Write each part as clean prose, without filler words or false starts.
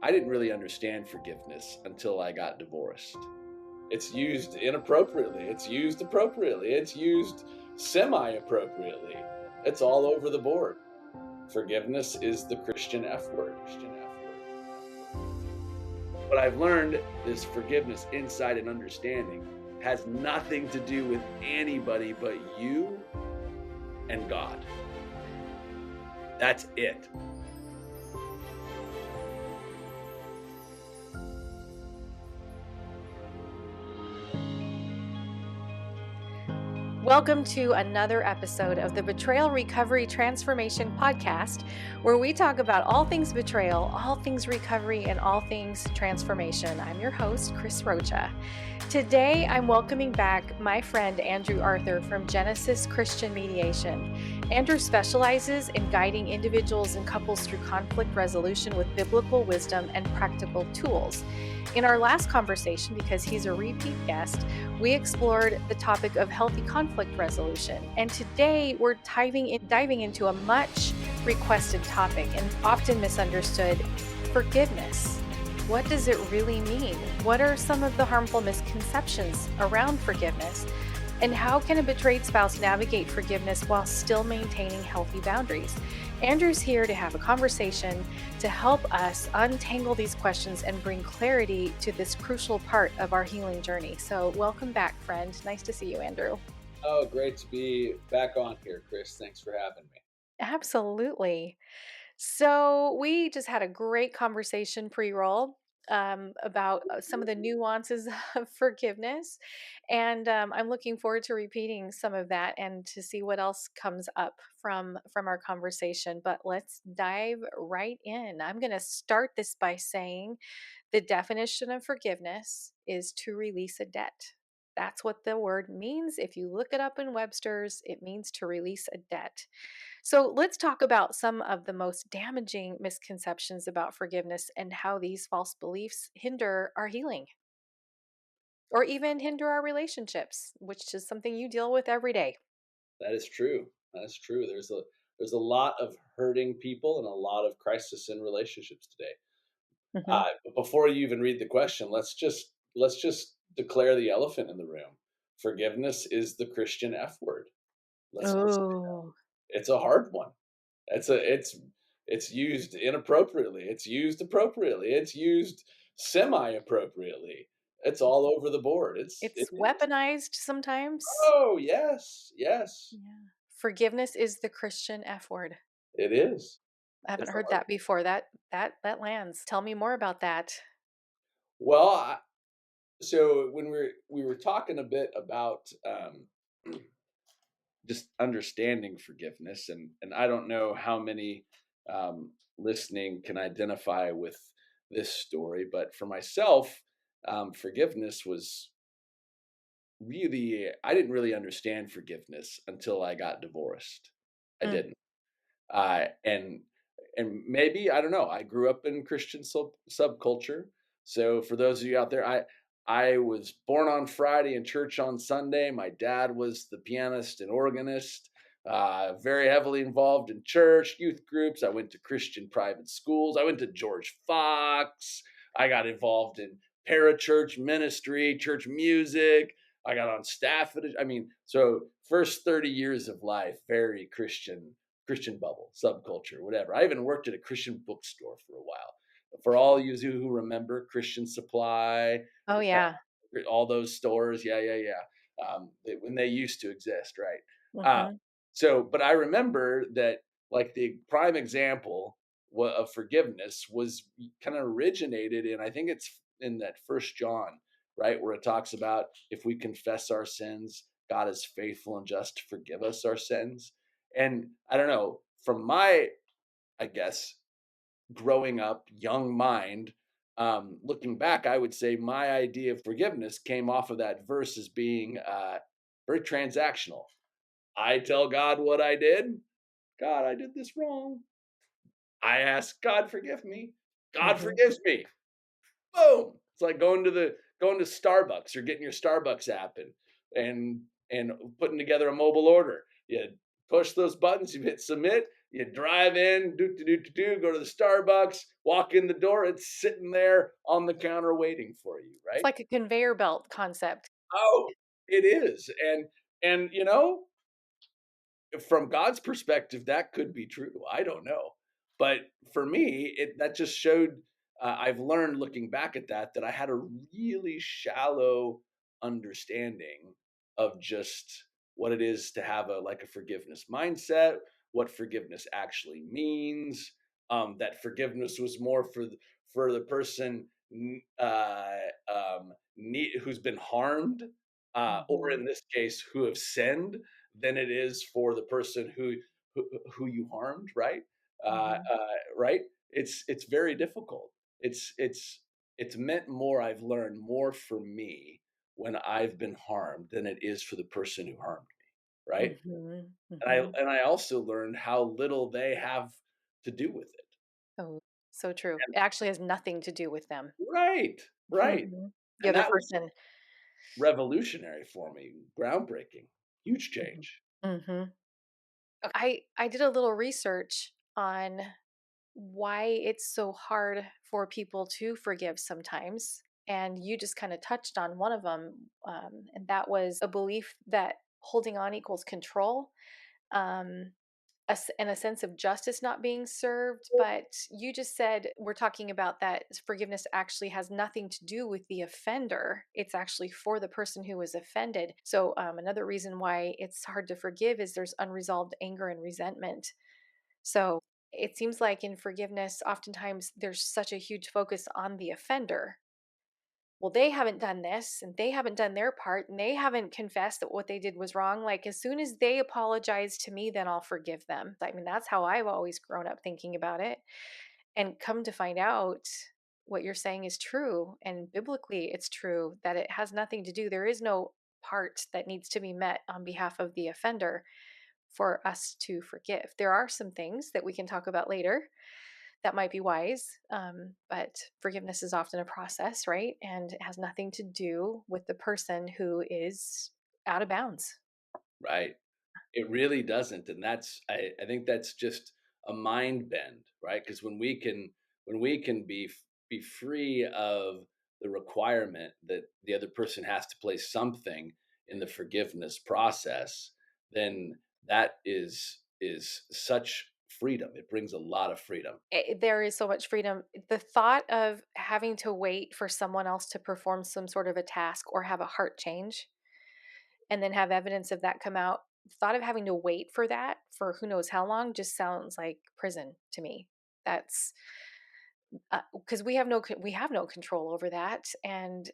I didn't really understand forgiveness until I got divorced. It's used inappropriately. It's used appropriately. It's used semi-appropriately. It's all over the board. Forgiveness is the Christian F word. What I've learned is forgiveness, insight, and understanding has nothing to do with anybody but you and God. That's it. Welcome to another episode of the Betrayal Recovery Transformation Podcast, where we talk about all things betrayal, all things recovery, and all things transformation. I'm your host, Kris. Today, I'm welcoming back my friend Andrew Arthur from Genesis Christian Mediation. Andrew specializes in guiding individuals and couples through conflict resolution with biblical wisdom and practical tools. In our last conversation, because he's a repeat guest, we explored the topic of healthy conflict resolution. And today we're diving into a much requested topic and often misunderstood: forgiveness. What does it really mean? What are some of the harmful misconceptions around forgiveness? And how can a betrayed spouse navigate forgiveness while still maintaining healthy boundaries? Andrew's here to have a conversation to help us untangle these questions and bring clarity to this crucial part of our healing journey. So welcome back, friend. Nice to see you, Andrew. Oh, great to be back on here, Kris. Thanks for having me. Absolutely. So we just had a great conversation pre-roll about some of the nuances of forgiveness. And I'm looking forward to repeating some of that and to see what else comes up from our conversation. But let's dive right in. I'm going to start this by saying the definition of forgiveness is to release a debt. That's what the word means. If you look it up in Webster's, it means to release a debt. So let's talk about some of the most damaging misconceptions about forgiveness and how these false beliefs hinder our healing or even hinder our relationships, which is something you deal with every day. That is true. That's true. There's a lot of hurting people and a lot of crisis in relationships today. Mhm. But before you even read the question, let's just declare the elephant in the room. Forgiveness is the Christian F word. Let's just Oh, It's a hard one. It's used inappropriately. It's used appropriately. It's used semi-appropriately. It's all over the board. it's weaponized sometimes. Oh, yes. Yes. Yeah. Forgiveness is the Christian F word. It is. I haven't It's a heard hard. that before. That lands. Tell me more about that. Well, so when we were talking a bit about just understanding forgiveness, and I don't know how many listening can identify with this story, but for myself, forgiveness was really, I didn't really understand forgiveness until I got divorced. I Mm. didn't. uh, and and maybe, I don't know, I grew up in Christian subculture. So for those of you out there, I was born on Friday and church on Sunday. My dad was the pianist and organist, very heavily involved in church, youth groups. I went to Christian private schools. I went to George Fox. I got involved in parachurch ministry, church music. I got on staff at it. I mean, so first 30 years of life, very Christian bubble, subculture, whatever. I even worked at a Christian bookstore for a while. For all you who remember Christian Supply, Oh, yeah. all those stores, yeah. When they used to exist, right? Uh, Hmm. but I remember that, like, the prime example of forgiveness was kind of originated in, I think it's in that First John, right, where it talks about if we confess our sins, God is faithful and just to forgive us our sins. And I don't know, from my, I guess, growing up, young mind, looking back, I would say my idea of forgiveness came off of that verse as being very transactional. I tell God what I did. God, I did this wrong. I ask God, forgive me. God Hmm. forgives me. Boom. It's like going to Starbucks or getting your Starbucks app and putting together a mobile order. You push those buttons, you hit submit, You drive in, go to the Starbucks, walk in the door, it's sitting there on the counter waiting for you, It's right? like a conveyor belt concept. Oh, it is. And from God's perspective, that could be true. I don't know. But for me, that just showed I've learned looking back at that I had a really shallow understanding of just what it is to have a forgiveness mindset, what forgiveness actually means. That forgiveness was more for the person who's been harmed, or Mhm. in this case, who have sinned, than it is for the person who you harmed, right? Mhm. Right? It's very difficult. It's meant more. I've learned more for me when I've been harmed than it is for the person who harmed me, right? Mhm. And I Mhm. and I also learned how little they have to do with it. Oh, so true. It actually has nothing to do with them. Right, right. Mhm. The And other that was person. revolutionary for me, groundbreaking, huge Mhm. change. Mhm. I did a little research on why it's so hard for people to forgive sometimes. And you just kind of touched on one of them. And that was a belief that holding on equals control. Um, and a sense of justice not being served. But you just said we're talking about that forgiveness actually has nothing to do with the offender. It's actually for the person who was offended. So, another reason why it's hard to forgive is there's unresolved anger and resentment. So, it seems like in forgiveness, oftentimes there's such a huge focus on the offender. Well, they haven't done this and they haven't done their part and they haven't confessed that what they did was wrong. Like, as soon as they apologize to me, then I'll forgive them. I mean, that's how I've always grown up thinking about it. And come to find out, what you're saying is true. And biblically, it's true that it has nothing to do, there is no part that needs to be met on behalf of the offender for us to forgive. There are some things that we can talk about later that might be wise. But forgiveness is often a process, right? And it has nothing to do with the person who is out of bounds. Right. It really doesn't, and I think that's just a mind bend, right? Because when we can be free of the requirement that the other person has to place something in the forgiveness process, then that is such freedom. It brings a lot of freedom. There is so much freedom. The thought of having to wait for someone else to perform some sort of a task or have a heart change and then have evidence of that come out, the thought of having to wait for that for who knows how long just sounds like prison to me. That's because we have no control over that. And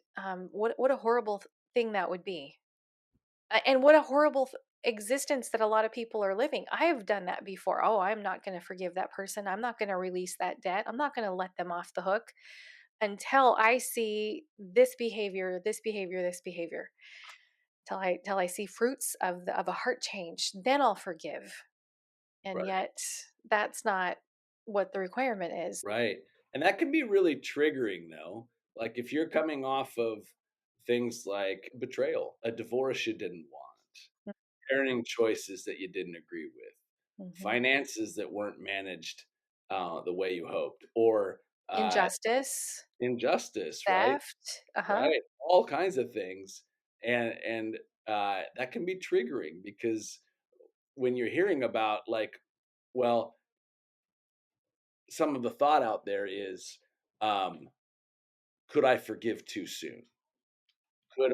what a horrible thing that would be. And what a horrible existence that a lot of people are living. I have done that before. Oh, I'm not going to forgive that person. I'm not going to release that debt. I'm not going to let them off the hook until I see this behavior, this behavior, this behavior. Till I see fruits of a heart change, then I'll forgive. And Right. yet that's not what the requirement is. Right. And that can be really triggering though. Like if you're coming off of things like betrayal, a divorce you didn't want, parenting choices that you didn't agree with, Mhm. finances that weren't managed the way you hoped, or Injustice, injustice, right? theft. Uh-huh. Right. All kinds of things. And that can be triggering because when you're hearing about, like, well, some of the thought out there is, um, could I forgive too soon? Could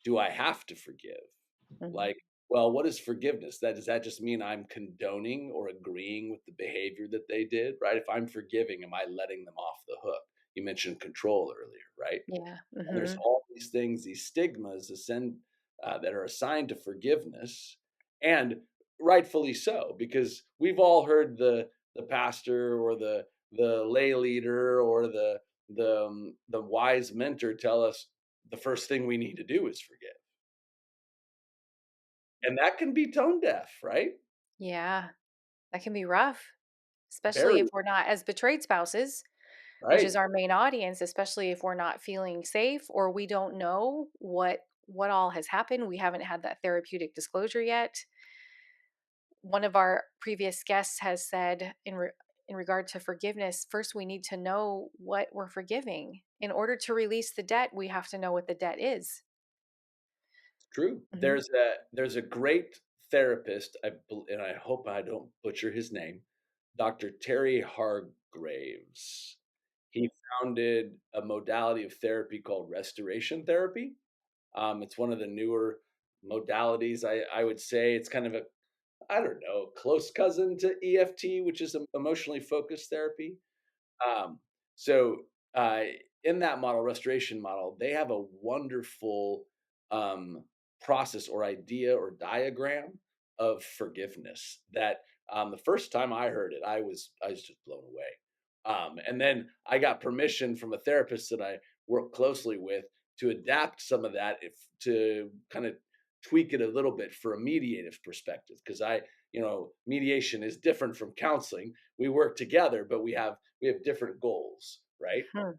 do I have to forgive? Mhm. Like, well, what is forgiveness? Does that just mean I'm condoning or agreeing with the behavior that they did, right? If I'm forgiving, am I letting them off the hook? You mentioned control earlier, right? Yeah. And there's Mhm. all these things, these stigmas that are assigned to forgiveness, and rightfully so, because we've all heard the pastor or the lay leader or the wise mentor tell us the first thing we need to do is forgive. And that can be tone deaf, right? Yeah. That can be rough, especially if Very, we're not as betrayed spouses, which is right, our main audience, especially if we're not feeling safe or we don't know what all has happened. We haven't had that therapeutic disclosure yet. one of our previous guests has said in regard to forgiveness, first we need to know what we're forgiving. In order to release the debt, we have to know what the debt is. True. Mhm. There's a great therapist, and I hope I don't butcher his name, Dr. Terry Hargraves. He founded a modality of therapy called restoration therapy. It's one of the newer modalities. I would say it's kind of a, I don't know, close cousin to EFT, which is emotionally focused therapy. Um, so uh, in that model, restoration model, they have a wonderful um, process or idea or diagram of forgiveness that the first time I heard it, I was just blown away. And then I got permission from a therapist that I work closely with to adapt some of that if to kind of tweak it a little bit for a mediative perspective because mediation is different from counseling. We work together, but we have different goals, right? Hmm.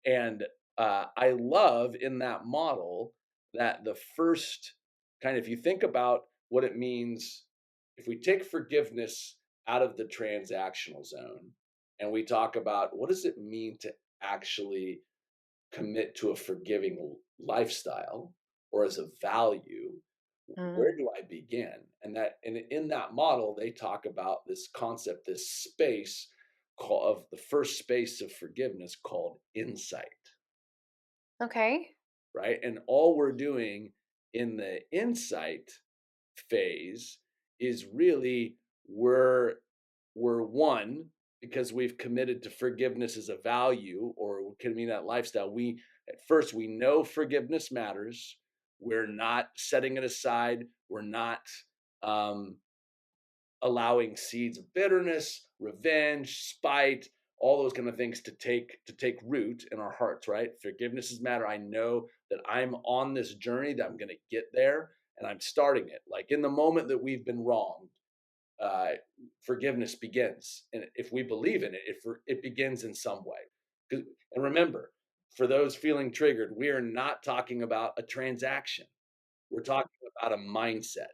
And I love in that model that the first kind of, if you think about what it means, if we take forgiveness out of the transactional zone and we talk about what does it mean to actually commit to a forgiving lifestyle or as a value, where Mm. do I begin? And in that model, they talk about this concept, this space of the first space of forgiveness called insight, Okay. right? And all we're doing in the insight phase is really we're one because we've committed to forgiveness as a value or can mean that lifestyle. We at first we know forgiveness matters. We're not setting it aside. We're not um, allowing seeds of bitterness, revenge, spite, all those kind of things to take root in our hearts, right? Forgiveness is matter. I know that I'm on this journey that I'm going to get there and I'm starting it. Like in the moment that we've been wronged, uh, forgiveness begins. And if we believe in it, it begins in some way. And remember, for those feeling triggered, we are not talking about a transaction. We're talking about a mindset,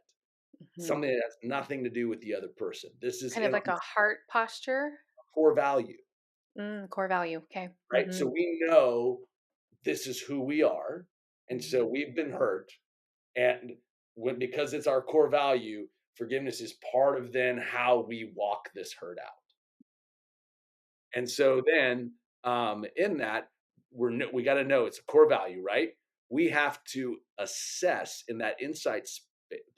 Mhm. something that has nothing to do with the other person. This is Kind of in like our a heart posture. core value, Core value. Okay. right? So we know this is who we are. And so Mhm. we've been hurt. And because it's our core value, forgiveness is part of then how we walk this hurt out. And so then in that, we got to know it's a core value, right? We have to assess in that insight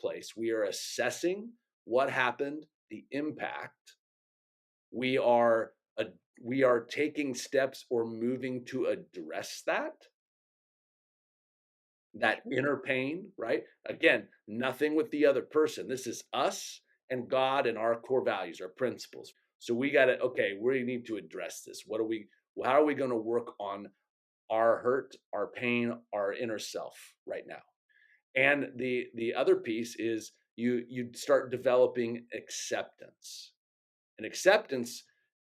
place. We are assessing what happened, the impact. We are a, we are taking steps or moving to address that Okay. inner pain, right? Again, nothing with the other person. This is us and God and our core values, our principles. So we got to, okay, we need to address this. How are we going to work on our hurt, our pain, our inner self right now? And the other piece is you start developing acceptance. And acceptance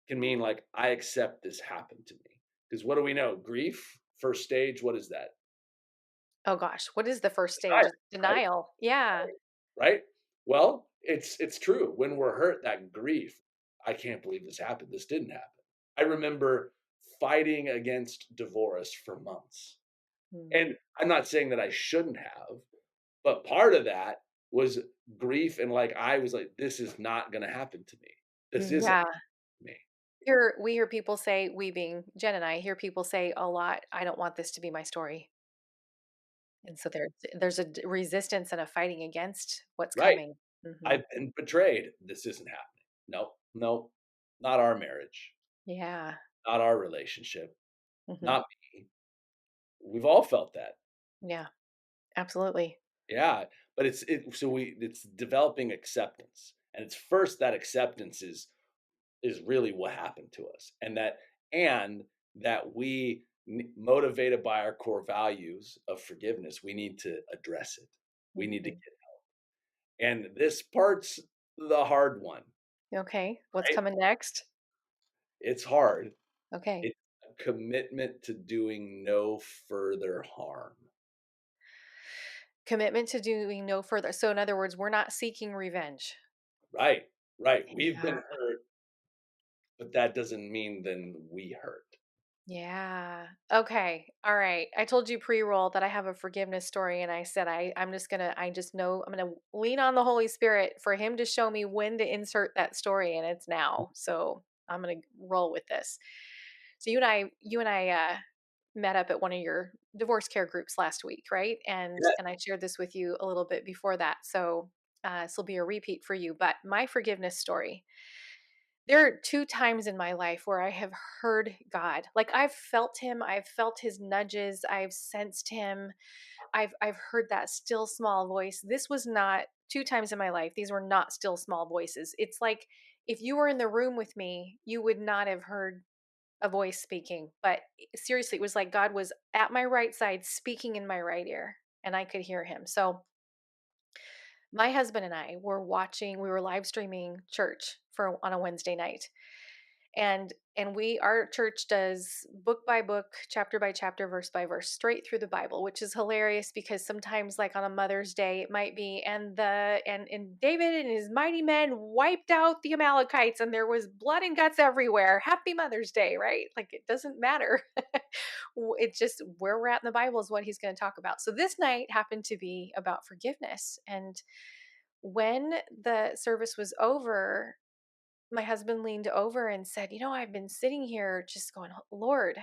can mean like, I accept this happened to me. Because what do we know? Grief, first stage, what is that? Oh gosh, what is the first stage? Denial, It's right? denial. Yeah. Right? Well, it's true. When we're hurt, that grief, I can't believe this happened. This didn't happen. I remember fighting against divorce for months. Mm. And I'm not saying that I shouldn't have, but part of that was grief and like I was like, this is not gonna happen to me. This isn't Yeah. me. We hear people say, we being Jen and I hear people say a lot, I don't want this to be my story. And so there's a resistance and a fighting against what's Right. coming. Hmm. I've been betrayed. This isn't happening. No, no, not our marriage, Yeah. not our relationship, Hmm. not me. We've all felt that. Yeah. Absolutely. Yeah, but it's developing acceptance. And it's first that acceptance is really what happened to us. And that we motivated by our core values of forgiveness, we need to address it. We need to Hmm. get and this part's the hard one, Okay. What's right? coming next? It's hard. Okay. It's a commitment to doing no further harm. Commitment to doing no further. So, in other words, we're not seeking revenge. Right, right. We've Yeah. been hurt, but that doesn't mean then we hurt. Yeah. Okay. All right. I told you pre-roll that I have a forgiveness story, and I said I just know I'm gonna lean on the Holy Spirit for him to show me when to insert that story, and it's now. So I'm gonna roll with this. So you and I met up at one of your divorce care groups last week, right? Yeah, And I shared this with you a little bit before that. So this will be a repeat for you. But my forgiveness story, there are 2 times in my life where I have heard God. Like, I've felt him, I've felt his nudges, I've sensed him. I've heard that still small voice. This was not 2 times in my life. These were not still small voices. It's like if you were in the room with me, you would not have heard a voice speaking. But seriously, it was like God was at my right side speaking in my right ear and I could hear him. So, my husband and I were we were live streaming church for on a Wednesday night, and we our church does book by book, chapter by chapter, verse by verse, straight through the Bible, which is hilarious because sometimes, like on a Mother's Day, it might be and David and his mighty men wiped out the Amalekites and there was blood and guts everywhere. Happy Mother's Day, right? Like, it doesn't matter. It's just where we're at in the Bible is what he's going to talk about. So this night happened to be about forgiveness. And when the service was over, my husband leaned over and said, I've been sitting here just going, Lord,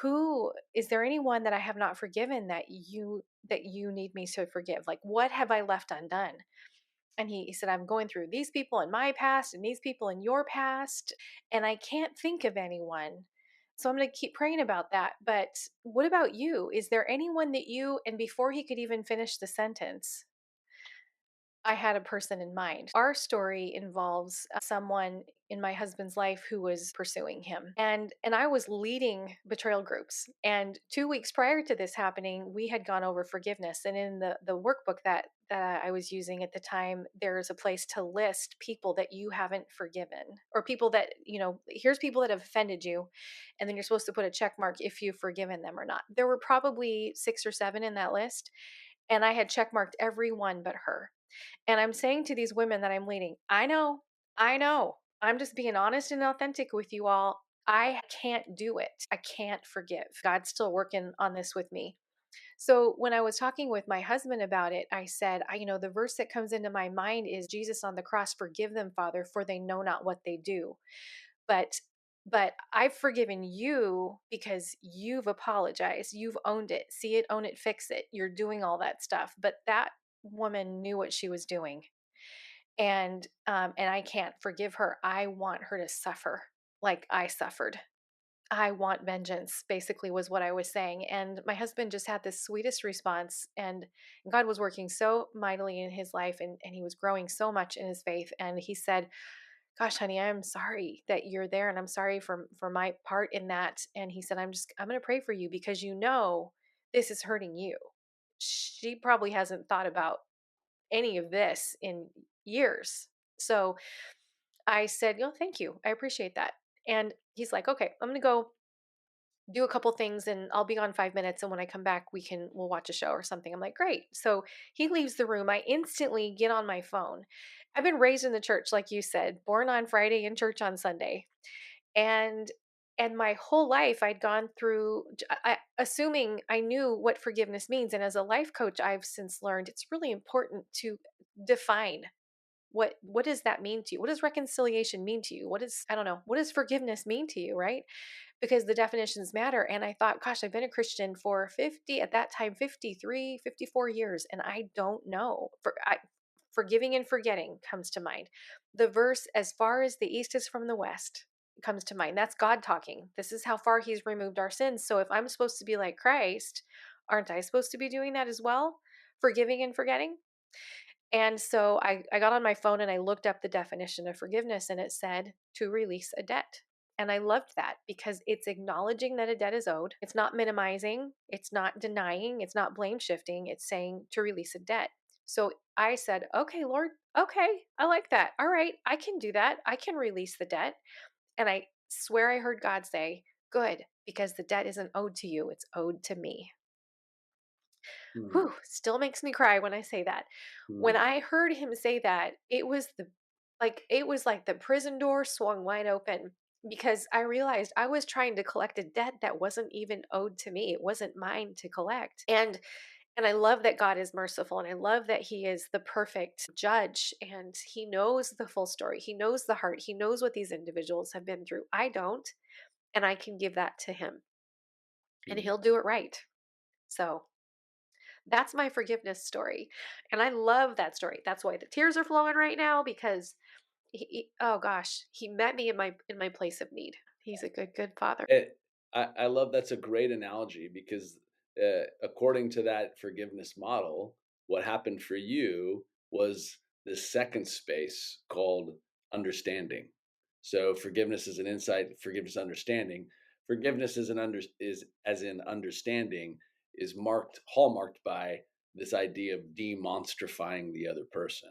who is there anyone that I have not forgiven that you need me to forgive? Like, what have I left undone? And he said, I'm going through these people in my past and these people in your past, and I can't think of anyone. So I'm going to keep praying about that. But what about you? Is there anyone that and before he could even finish the sentence, I had a person in mind. Our story involves someone in my husband's life who was pursuing him. And I was leading betrayal groups. And 2 weeks prior to this happening, we had gone over forgiveness. And in the workbook that I was using at the time, there's a place to list people that you haven't forgiven, or people that, here's people that have offended you. And then you're supposed to put a check mark if you've forgiven them or not. There were probably 6 or 7 in that list. And I had check marked every one but her. And I'm saying to these women that I'm leading, I know. I'm just being honest and authentic with you all. I can't do it. I can't forgive. God's still working on this with me. So when I was talking with my husband about it, I said, the verse that comes into my mind is Jesus on the cross, forgive them, Father, for they know not what they do. But I've forgiven you because you've apologized. You've owned it. See it, own it, fix it. You're doing all that stuff. But that woman knew what she was doing. And I can't forgive her. I want her to suffer like I suffered. I want vengeance, basically, was what I was saying. And my husband just had this sweetest response. And God was working so mightily in his life, and he was growing so much in his faith. And he said, gosh, honey, I'm sorry that you're there, and I'm sorry for my part in that. And he said, I'm going to pray for you because this is hurting you. She probably hasn't thought about any of this in years. So I said, thank you. I appreciate that. And he's like, okay, I'm going to go do a couple things and I'll be on 5 minutes. And when I come back, we'll watch a show or something. I'm like, great. So he leaves the room. I instantly get on my phone. I've been raised in the church, like you said, born on Friday and church on Sunday. And my whole life I'd gone through assuming I knew what forgiveness means. And as a life coach, I've since learned it's really important to define what does that mean to you? What does reconciliation mean to you? I don't know, what does forgiveness mean to you, right? Because the definitions matter. And I thought, gosh, I've been a Christian for 50, at that time, 53, 54 years, and I don't know. Forgiving and forgetting comes to mind. The verse, as far as the east is from the west, comes to mind. That's God talking. This is how far he's removed our sins. So if I'm supposed to be like Christ, aren't I supposed to be doing that as well? Forgiving and forgetting? And so I got on my phone and I looked up the definition of forgiveness, and it said to release a debt. And I loved that because it's acknowledging that a debt is owed. It's not minimizing, it's not denying, it's not blame shifting, it's saying to release a debt. So I said, okay, Lord, okay, I like that. All right, I can do that. I can release the debt. And I swear I heard God say, good, because the debt isn't owed to you, it's owed to me. Mm, Whew, still makes me cry when I say that. When mm, I heard him say that, it was Like, it was like the prison door swung wide open because I realized I was trying to collect a debt that wasn't even owed to me. It wasn't mine to collect. And I love that God is merciful, and I love that he is the perfect judge, and he knows the full story. He knows the heart. He knows what these individuals have been through. I don't, and I can give that to him, and Mm. he'll do it right. So, that's my forgiveness story. And I love that story. That's why the tears are flowing right now because oh gosh, he met me in my place of need. He's a good father. It, I love that's a great analogy because according to that forgiveness model, what happened for you was this second space called understanding. So forgiveness is an insight, forgiveness understanding. Forgiveness is is as in understanding is marked hallmarked by this idea of demonstrifying the other person,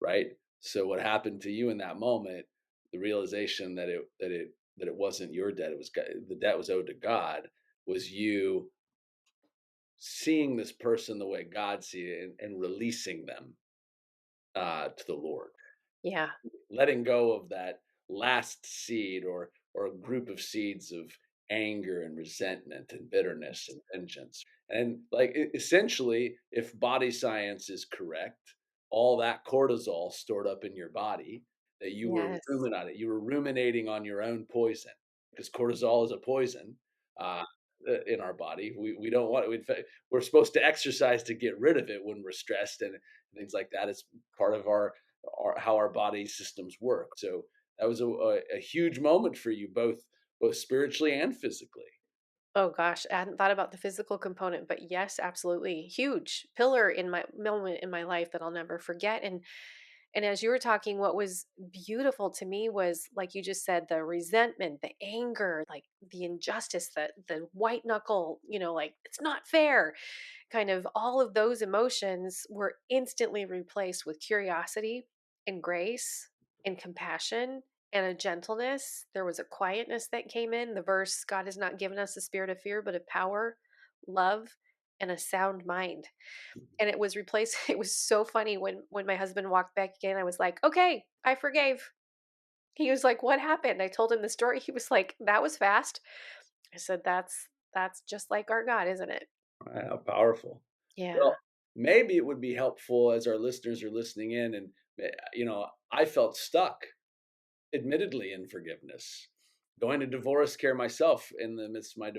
right? So what happened to you in that moment, the realization that it wasn't your debt, it was the debt was owed to God, was you seeing this person the way God see it and releasing them to the Lord, Yeah. letting go of that last seed or a group of seeds of anger and resentment and bitterness and vengeance. And like essentially, if body science is correct, all that cortisol stored up in your body that Yes. you were ruminating on your own poison because cortisol is a poison uh, in our body. We don't want it. We're supposed to exercise to get rid of it when we're stressed and things like that. It's part of our how our body systems work. So that was a huge moment for you, both spiritually and physically. Oh gosh, I hadn't thought about the physical component, but yes, absolutely. Huge pillar in my moment in my life that I'll never forget. And as you were talking, what was beautiful to me was, like you just said, the resentment, the anger, like the injustice, the white knuckle, like it's not fair. Kind of all of those emotions were instantly replaced with curiosity and grace and compassion and a gentleness. There was a quietness that came in. The verse, God has not given us a spirit of fear, but of power, love, and a sound mind. And it was replaced. It was so funny when my husband walked back again. I was like, okay, I forgave. He was like, what happened? I told him the story. He was like, that was fast. I said, that's just like our God, isn't it? Right, how powerful. Yeah. Well, maybe it would be helpful as our listeners are listening in, and I felt stuck admittedly in forgiveness. Going to divorce care myself in the midst of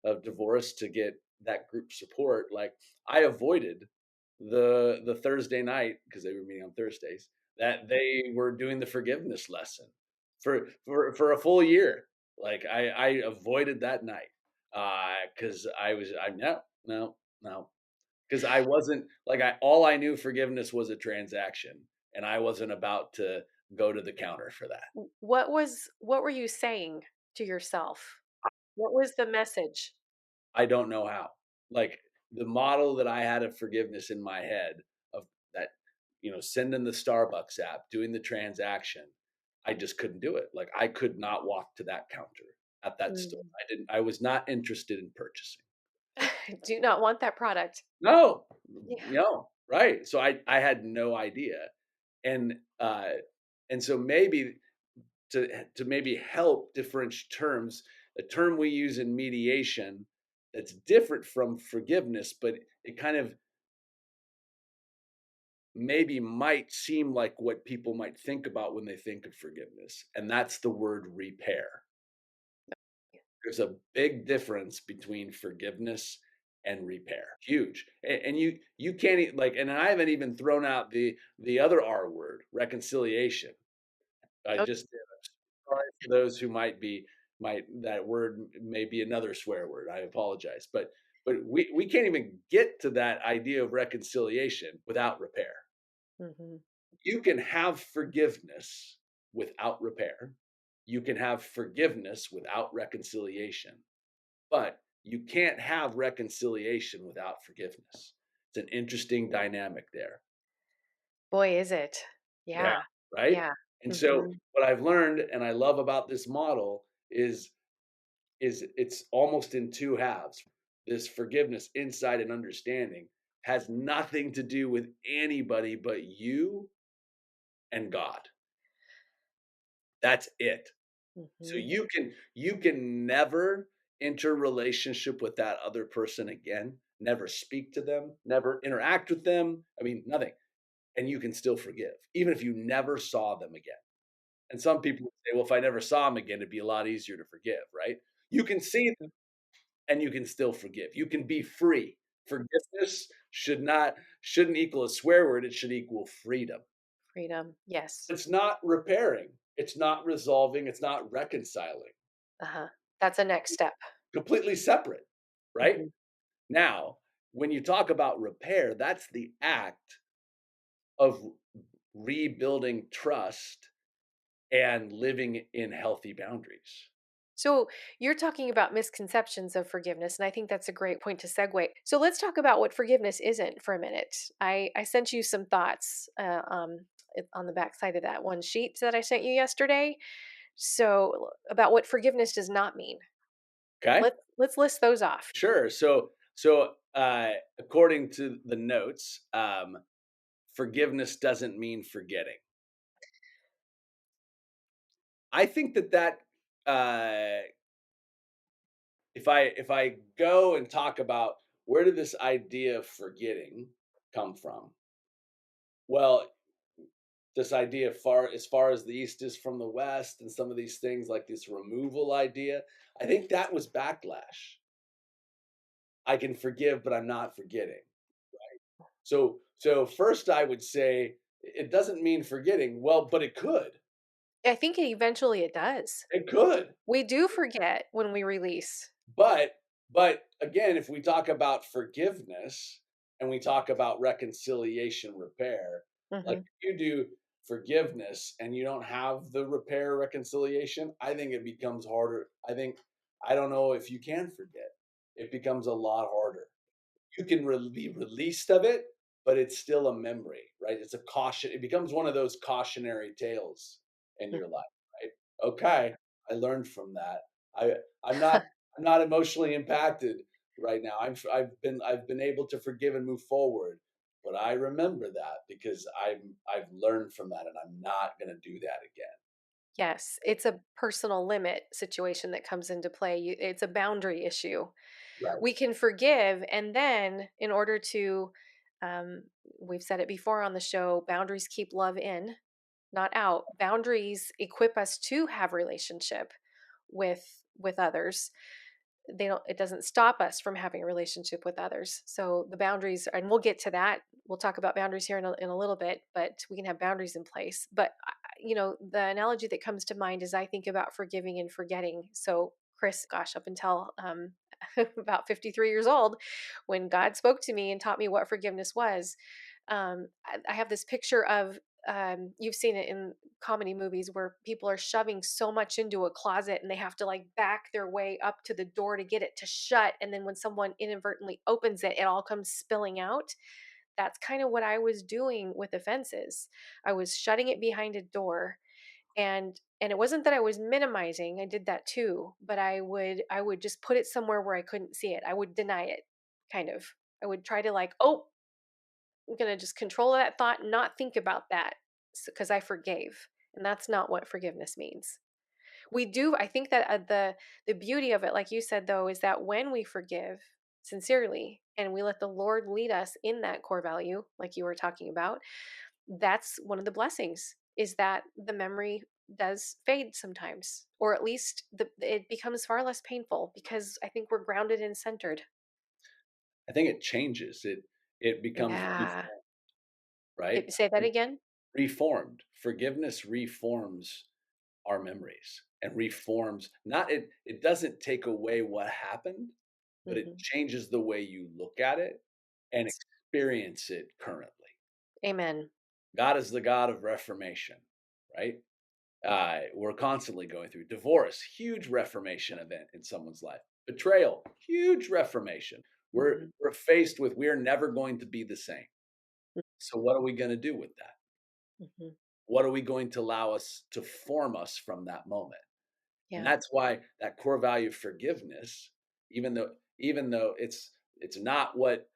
of divorce to get that group support. Like I avoided the Thursday night because they were meeting on Thursdays that they were doing the forgiveness lesson for a full year. Like I avoided that night because I no because I wasn't like I all I knew forgiveness was a transaction and I wasn't about to go to the counter for that. What were you saying to yourself? What was the message? I don't know how. Like the model that I had of forgiveness in my head of that, sending the Starbucks app, doing the transaction, I just couldn't do it. Like I could not walk to that counter at that store. Mm. I was not interested in purchasing. Do not want that product. No, Yeah. no, right. So I had no idea. And and so maybe to maybe help differentiate terms, a term we use in mediation that's different from forgiveness, but it kind of maybe might seem like what people might think about when they think of forgiveness, and that's the word repair. There's a big difference between forgiveness and repair. Huge. And you can't like and I haven't even thrown out the other R word, reconciliation. I Oh, just sorry for those who might that word may be another swear word. I apologize. But we can't even get to that idea of reconciliation without repair. mhm. You can have forgiveness without repair. You can have forgiveness without reconciliation, but you can't have reconciliation without forgiveness. It's an interesting dynamic there. Boy, is it. Yeah, Yeah. right? Yeah. And so Mhm. what I've learned and I love about this model is it's almost in two halves. This forgiveness, insight and understanding has nothing to do with anybody but you and God. That's it. So Hmm. you can never enter relationship with that other person again, never speak to them, never interact with them. I mean, nothing. And you can still forgive, even if you never saw them again. And some people would say, well, if I never saw them again, it'd be a lot easier to forgive, right? You can see them and you can still forgive. You can be free. Forgiveness shouldn't equal a swear word, it should equal freedom. Freedom. Yes. It's not repairing, it's not resolving, it's not reconciling. Uh-huh. That's a next step. Completely separate, right? Hmm. Now, when you talk about repair, that's the act of rebuilding trust and living in healthy boundaries. So you're talking about misconceptions of forgiveness, and I think that's a great point to segue. So let's talk about what forgiveness isn't for a minute. I sent you some thoughts on the back side of that one sheet that I sent you yesterday. So about what forgiveness does not mean. Okay? Let's list those off. Sure. So according to the notes, forgiveness doesn't mean forgetting. I think that if I go and talk about where did this idea of forgetting come from? Well, this idea far as the east is from the west, and some of these things like this removal idea, I think that was backlash. I can forgive, but I'm not forgetting. So first I would say it doesn't mean forgetting. Well, but it could. I think eventually it does. It could. We do forget when we release. But but again, if we talk about forgiveness and we talk about reconciliation repair, like Hmm. if you do forgiveness and you don't have the repair reconciliation, I think it becomes harder. I don't know if you can forget. It becomes a lot harder. You can be released of it, but it's still a memory, right? It's a caution. It becomes one of those cautionary tales in your life, right? Okay, I learned from that. I I'm not I'm not emotionally impacted right now. I've been able to forgive and move forward, but I remember that because I've learned from that, and I'm not going to do that again. Yes, it's a personal limit situation that comes into play. It's a boundary issue. Right. We can forgive, and then in order to, um, we've said it before on the show, boundaries keep love in, not out. Boundaries equip us to have relationship with others. They don't, it doesn't stop us from having a relationship with others. So the boundaries, and we'll get to that, we'll talk about boundaries here in a little bit, but we can have boundaries in place. But the analogy that comes to mind is I think about forgiving and forgetting. So Kris, gosh, up until about 53 years old, when God spoke to me and taught me what forgiveness was, I have this picture of, you've seen it in comedy movies where people are shoving so much into a closet and they have to like back their way up to the door to get it to shut. And then when someone inadvertently opens it, it all comes spilling out. That's kind of what I was doing with offenses. I was shutting it behind a door, and it wasn't that I was minimizing. I did that too, but I would just put it somewhere where I couldn't see it. I would deny it, kind of. I would try to like, oh, I'm going to just control that thought and not think about that because I forgave. And that's not what forgiveness means. We do, I think that the beauty of it, like you said though, is that when we forgive sincerely and we let the Lord lead us in that core value, like you were talking about, that's one of the blessings, is that the memory does fade sometimes, or at least it becomes far less painful because I think we're grounded and centered. I think it changes. It becomes Yeah. right. Say that again. Reformed. Forgiveness reforms our memories and reforms not it doesn't take away what happened, but it Hmm. changes the way you look at it and experience it currently. Amen. God is the God of reformation, right? We're constantly going through divorce, huge reformation event in someone's life. Betrayal, huge reformation. Hmm. We're faced with we're never going to be the same. So what are we going to do with that? Hmm. What are we going to allow us to form us from that moment? And Yeah. that's why that core value of forgiveness, even though it's not what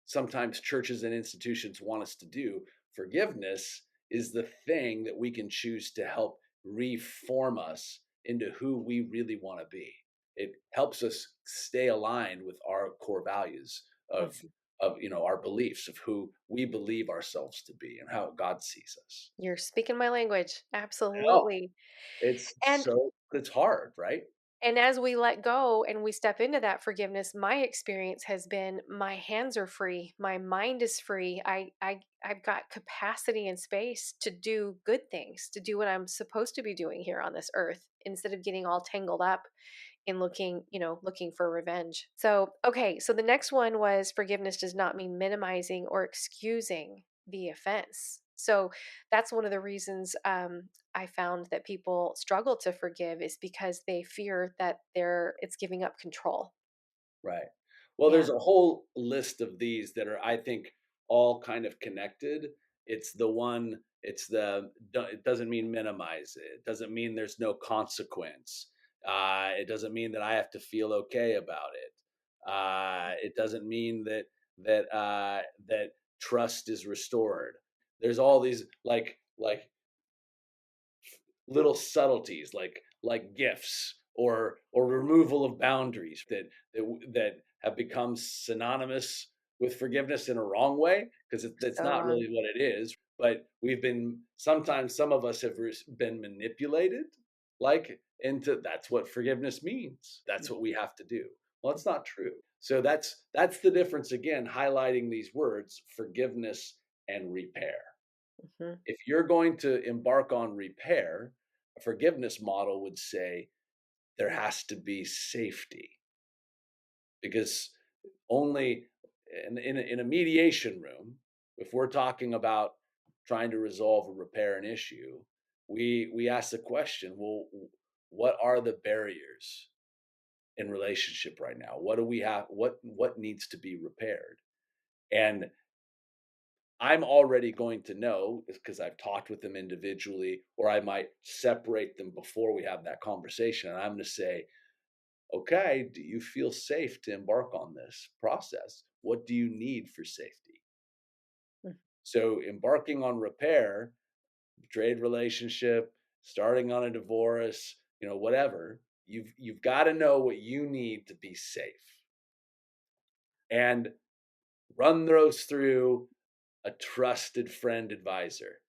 sometimes churches and institutions want us to do, forgiveness is the thing that we can choose to help reform us into who we really want to be. It helps us stay aligned with our core values of Mhm. our beliefs of who we believe ourselves to be and how God sees us. You're speaking my language. I know Absolutely. it's And so it's hard, right? And as we let go and we step into that forgiveness, my experience has been my hands are free, my mind is free. I've got capacity and space to do good things, to do what I'm supposed to be doing here on this earth instead of getting all tangled up in looking for revenge. So, okay, so the next one was forgiveness does not mean minimizing or excusing the offense. So, that's one of the reasons I found that people struggle to forgive is because they fear that it's giving up control. Right. Well, Yeah, there's a whole list of these that are, I think, all kind of connected. It doesn't mean minimize it. It doesn't mean there's no consequence. It doesn't mean that I have to feel okay about it. It doesn't mean that trust is restored. There's all these little subtleties like gifts or removal of boundaries that have become synonymous with forgiveness in a wrong way because it's so not wrong. really what it is, but we've been sometimes some of us have been manipulated like into that's what forgiveness means, that's what we have to do. Well, it's not true. So that's the difference, again, highlighting these words forgiveness and repair. Mhm. If you're going to embark on repair, a forgiveness model would say there has to be safety because only in a mediation room, if we're talking about trying to resolve or repair an issue, we ask the question, well, what are the barriers in relationship right now? What do we have? What needs to be repaired? And I'm already going to know because I've talked with them individually, or I might separate them before we have that conversation. And I'm going to say, okay, do you feel safe to embark on this process? What do you need for safety? Mm. So, embarking on repair, betrayed relationship, starting on a divorce, whatever, you've got to know what you need to be safe and run those through a trusted friend advisor,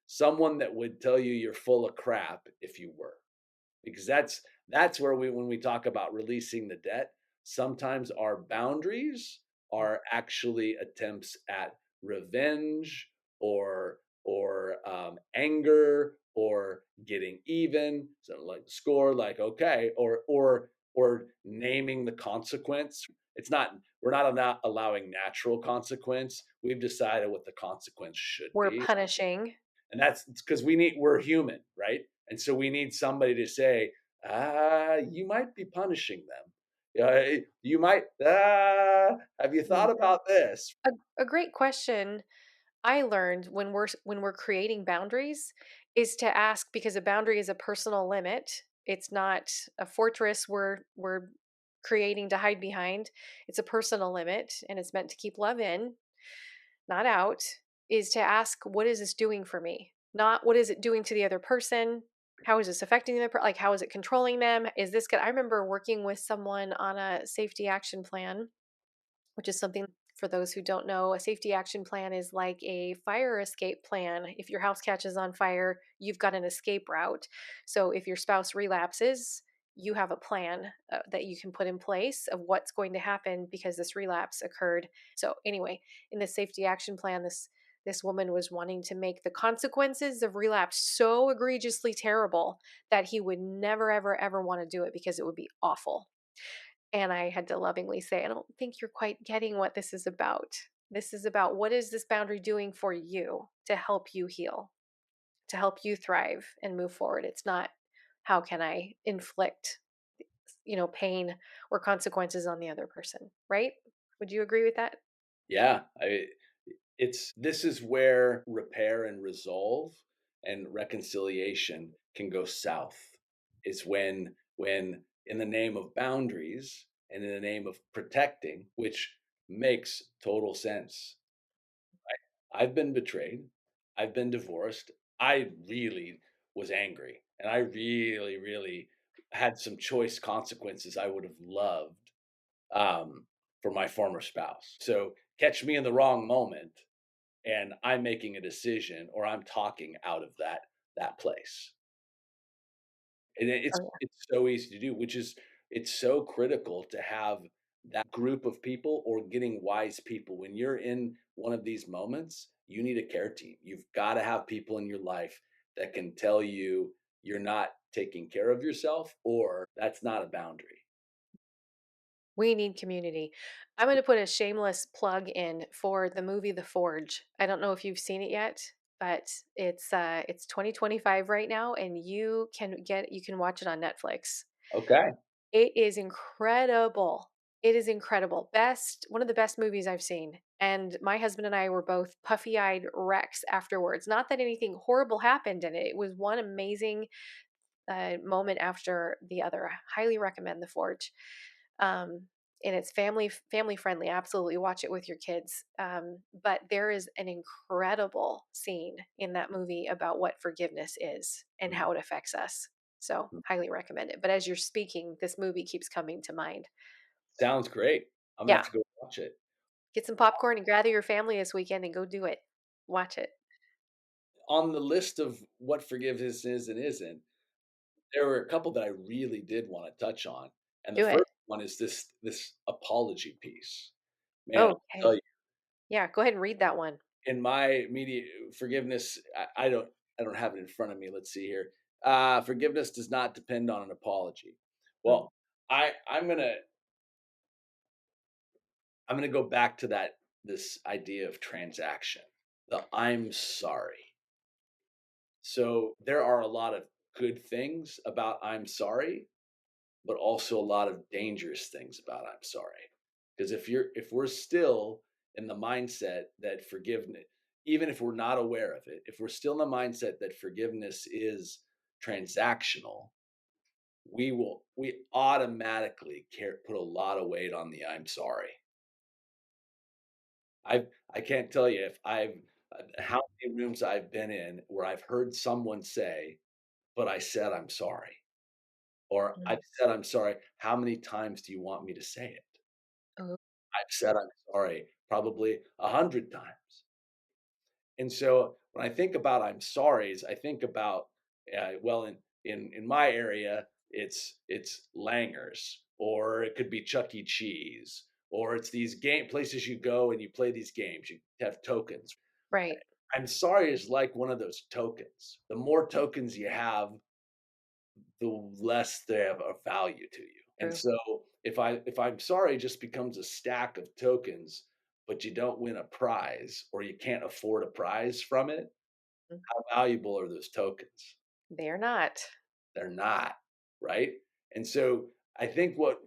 someone that would tell you you're full of crap if you were. Because that's where when we talk about releasing the debt, sometimes our boundaries are actually attempts at revenge or anger or getting even, so like score, like okay, or naming the consequence. It's not We're not allowing natural consequence. We've decided what the consequence should We're be, punishing. and that's because we're human, right? And so we need somebody to say, you might be punishing them. You might, have you Mm. thought about this? A great question I learned when we're creating boundaries is to ask because a boundary is a personal limit. It's not a fortress we're creating to hide behind. It's a personal limit and it's meant to keep love in, not out. Is to ask what is this doing for me? Not what is it doing to the other person? How is this affecting them? Like how is it controlling them? Is this good? I remember working with someone on a safety action plan, which is something for those who don't know, a safety action plan is like a fire escape plan. If your house catches on fire, you've got an escape route. So if your spouse relapses, you have a plan that you can put in place of what's going to happen because this relapse occurred. So anyway, in the safety action plan, this woman was wanting to make the consequences of relapse so egregiously terrible that he would never ever ever want to do it because it would be awful. And I had to lovingly say, I don't think you're quite getting what this is about. This is about what is this boundary doing for you to help you heal, to help you thrive and move forward. It's not how can I inflict, pain or consequences on the other person, right? Would you agree with that? Yeah, it's this is where repair and resolve and reconciliation can go south. It's when in the name of boundaries and in the name of protecting, which makes total sense. I've been betrayed. I've been divorced. I really was angry, and I really, really had some choice consequences I would have loved, um, for my former spouse. So, catch me in the wrong moment, and I'm making a decision or I'm talking out of that place. And Oh, yeah. it's so easy to do, which is it's so critical to have that group of people or getting wise people. When you're in one of these moments, you need a care team. You've got to have people in your life that can tell you you're not taking care of yourself or that's not a boundary. We need community. I'm going to put a shameless plug in for the movie The Forge. I don't know if you've seen it yet, but it's 2025 right now, and you can watch it on Netflix. Okay. It is incredible. It is incredible. Best One of the best movies I've seen. And my husband and I were both puffy-eyed wrecks afterwards. Not that anything horrible happened in it. It was one amazing moment after the other. I highly recommend The Forge. Um, and it's family friendly. Absolutely, watch it with your kids. But there is an incredible scene in that movie about what forgiveness is and Mhm. how it affects us. So, highly recommend it. But as you're speaking, this movie keeps coming to mind. Sounds great. I'm gonna Yeah, have to go watch it. get some popcorn and gather your family this weekend and go do it. Watch it. On the list of what forgiveness is and isn't, there were a couple that I really did wanna touch on, and the Do it. first one is this apology piece. Man, I'll tell Okay. you, Yeah, go ahead and read that one. in my media forgiveness, I don't have it in front of me, let's see here. Forgiveness does not depend on an apology. Mhm. Well, I I'm gonna go back to this idea of transaction, the "I'm sorry." So, there are a lot of good things about "I'm sorry," but also a lot of dangerous things about "I'm sorry." Because if we're still in the mindset that forgiveness, even if we're not aware of it, if we're still in the mindset that forgiveness is transactional, we automatically put a lot of weight on the "I'm sorry." I can't tell you if I've how many rooms I've been in where I've heard someone say, "But I said I'm sorry," or Mm. "I've said I'm sorry. How many times do you want me to say it?" Oh, I've said I'm sorry probably 100 times. And so when I think about I'm sorry's, I think about, well, in my area, it's Langers, or it could be Chuck E. Cheese, or it's these game places you go and you play these games. You have tokens. right. I'm sorry is like one of those tokens. The more tokens you have, the less they have a value to you. And True. so if I'm sorry just becomes a stack of tokens, but you don't win a prize or you can't afford a prize from it, Mm. how valuable are those tokens? They're not. They're not, right? And so I think what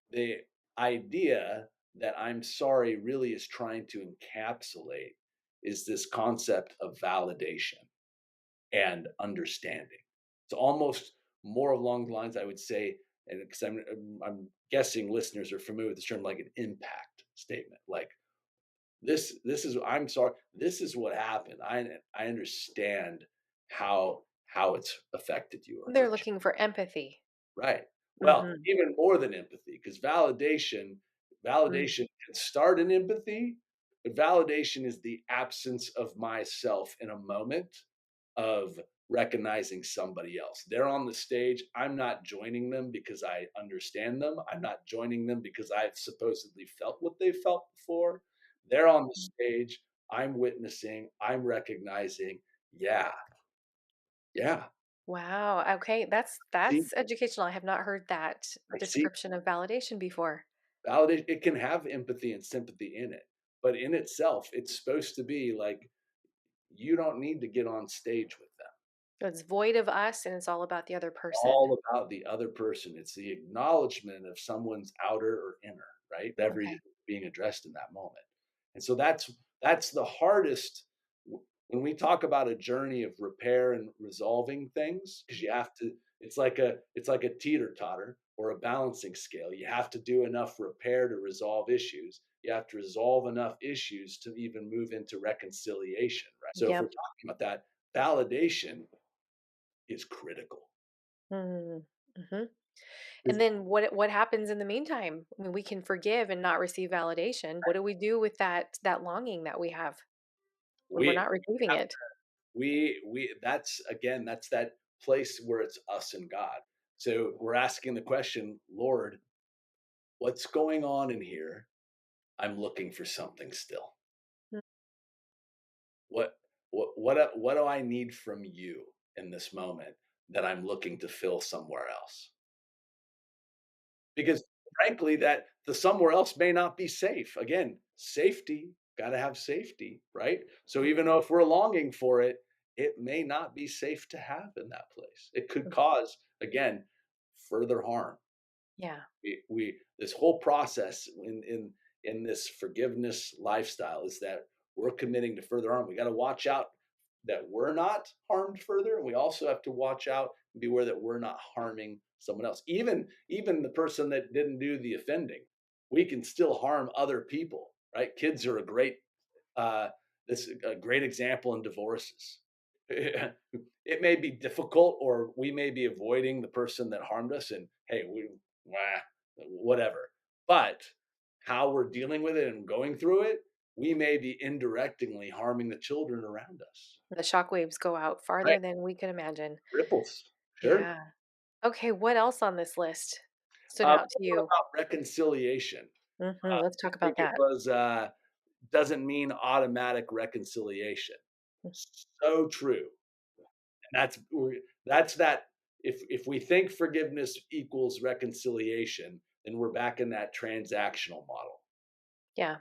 the idea that I'm sorry really is trying to encapsulate is this concept of validation and understanding. It's almost more along the lines I would say, and because I'm guessing listeners are familiar with this term, like an impact statement. Like this is I'm sorry. This is what happened. I understand how it's affected you or They're hurt you. looking for empathy. Right. Well, Mhm. even more than empathy, because Mm. validation can start in empathy, but validation is the absence of myself in a moment of recognizing somebody else. They're on the stage. I'm not joining them because I understand them. I'm not joining them because I've supposedly felt what they felt before. They're on the stage. I'm witnessing. I'm recognizing. Yeah, yeah. Wow, okay, See, that's educational. I have not heard that I see. description of validation before. Validation, it can have empathy and sympathy in it, but in itself, it's supposed to be like, you don't need to get on stage with them. It's void of us, and it's all about the other person. All about the other person. It's the acknowledgement of someone's outer or inner, right? Whatever is Okay. being addressed in that moment. And so that's the hardest when we talk about a journey of repair and resolving things, because you have to, it's like a teeter-totter or a balancing scale. You have to do enough repair to resolve issues. You have to resolve enough issues to even move into reconciliation, right? So if we're Yep. talking about that, validation is critical. Mm. Hmm. And Is- then what happens in the meantime? I mean, we can forgive and not receive validation. What do we do with that longing that we have when we're We not receiving it? we that's again, that's that place where it's us and God. So we're asking the question, Lord, what's going on in here? I'm looking for something still. What what do I need from you in this moment that I'm looking to fill somewhere else? Because frankly, that the somewhere else may not be safe. Again, safety, got to have safety, right? So even though if we're longing for it, it may not be safe to have in that place. It could Mhm. cause, again, further harm. Yeah. We this whole process in this forgiveness lifestyle is that we're committing to further harm. We got to watch out that we're not harmed further, and we also have to watch out and be aware that we're not harming someone else. Even the person that didn't do the offending, we can still harm other people, right? Kids are a great uh, this a great example in divorces. It may be difficult, or we may be avoiding the person that harmed us, and hey, whatever. But how we're dealing with it and going through it, we may be indirectly harming the children around us. The shockwaves go out Right? farther than we can imagine. Ripples. Sure. Yeah. Okay, what else on this list stood out to What you? about reconciliation? Let's talk I think about it that. was doesn't mean automatic reconciliation. So true. And that's that. If we think forgiveness equals reconciliation, then we're back in that transactional model. Yeah.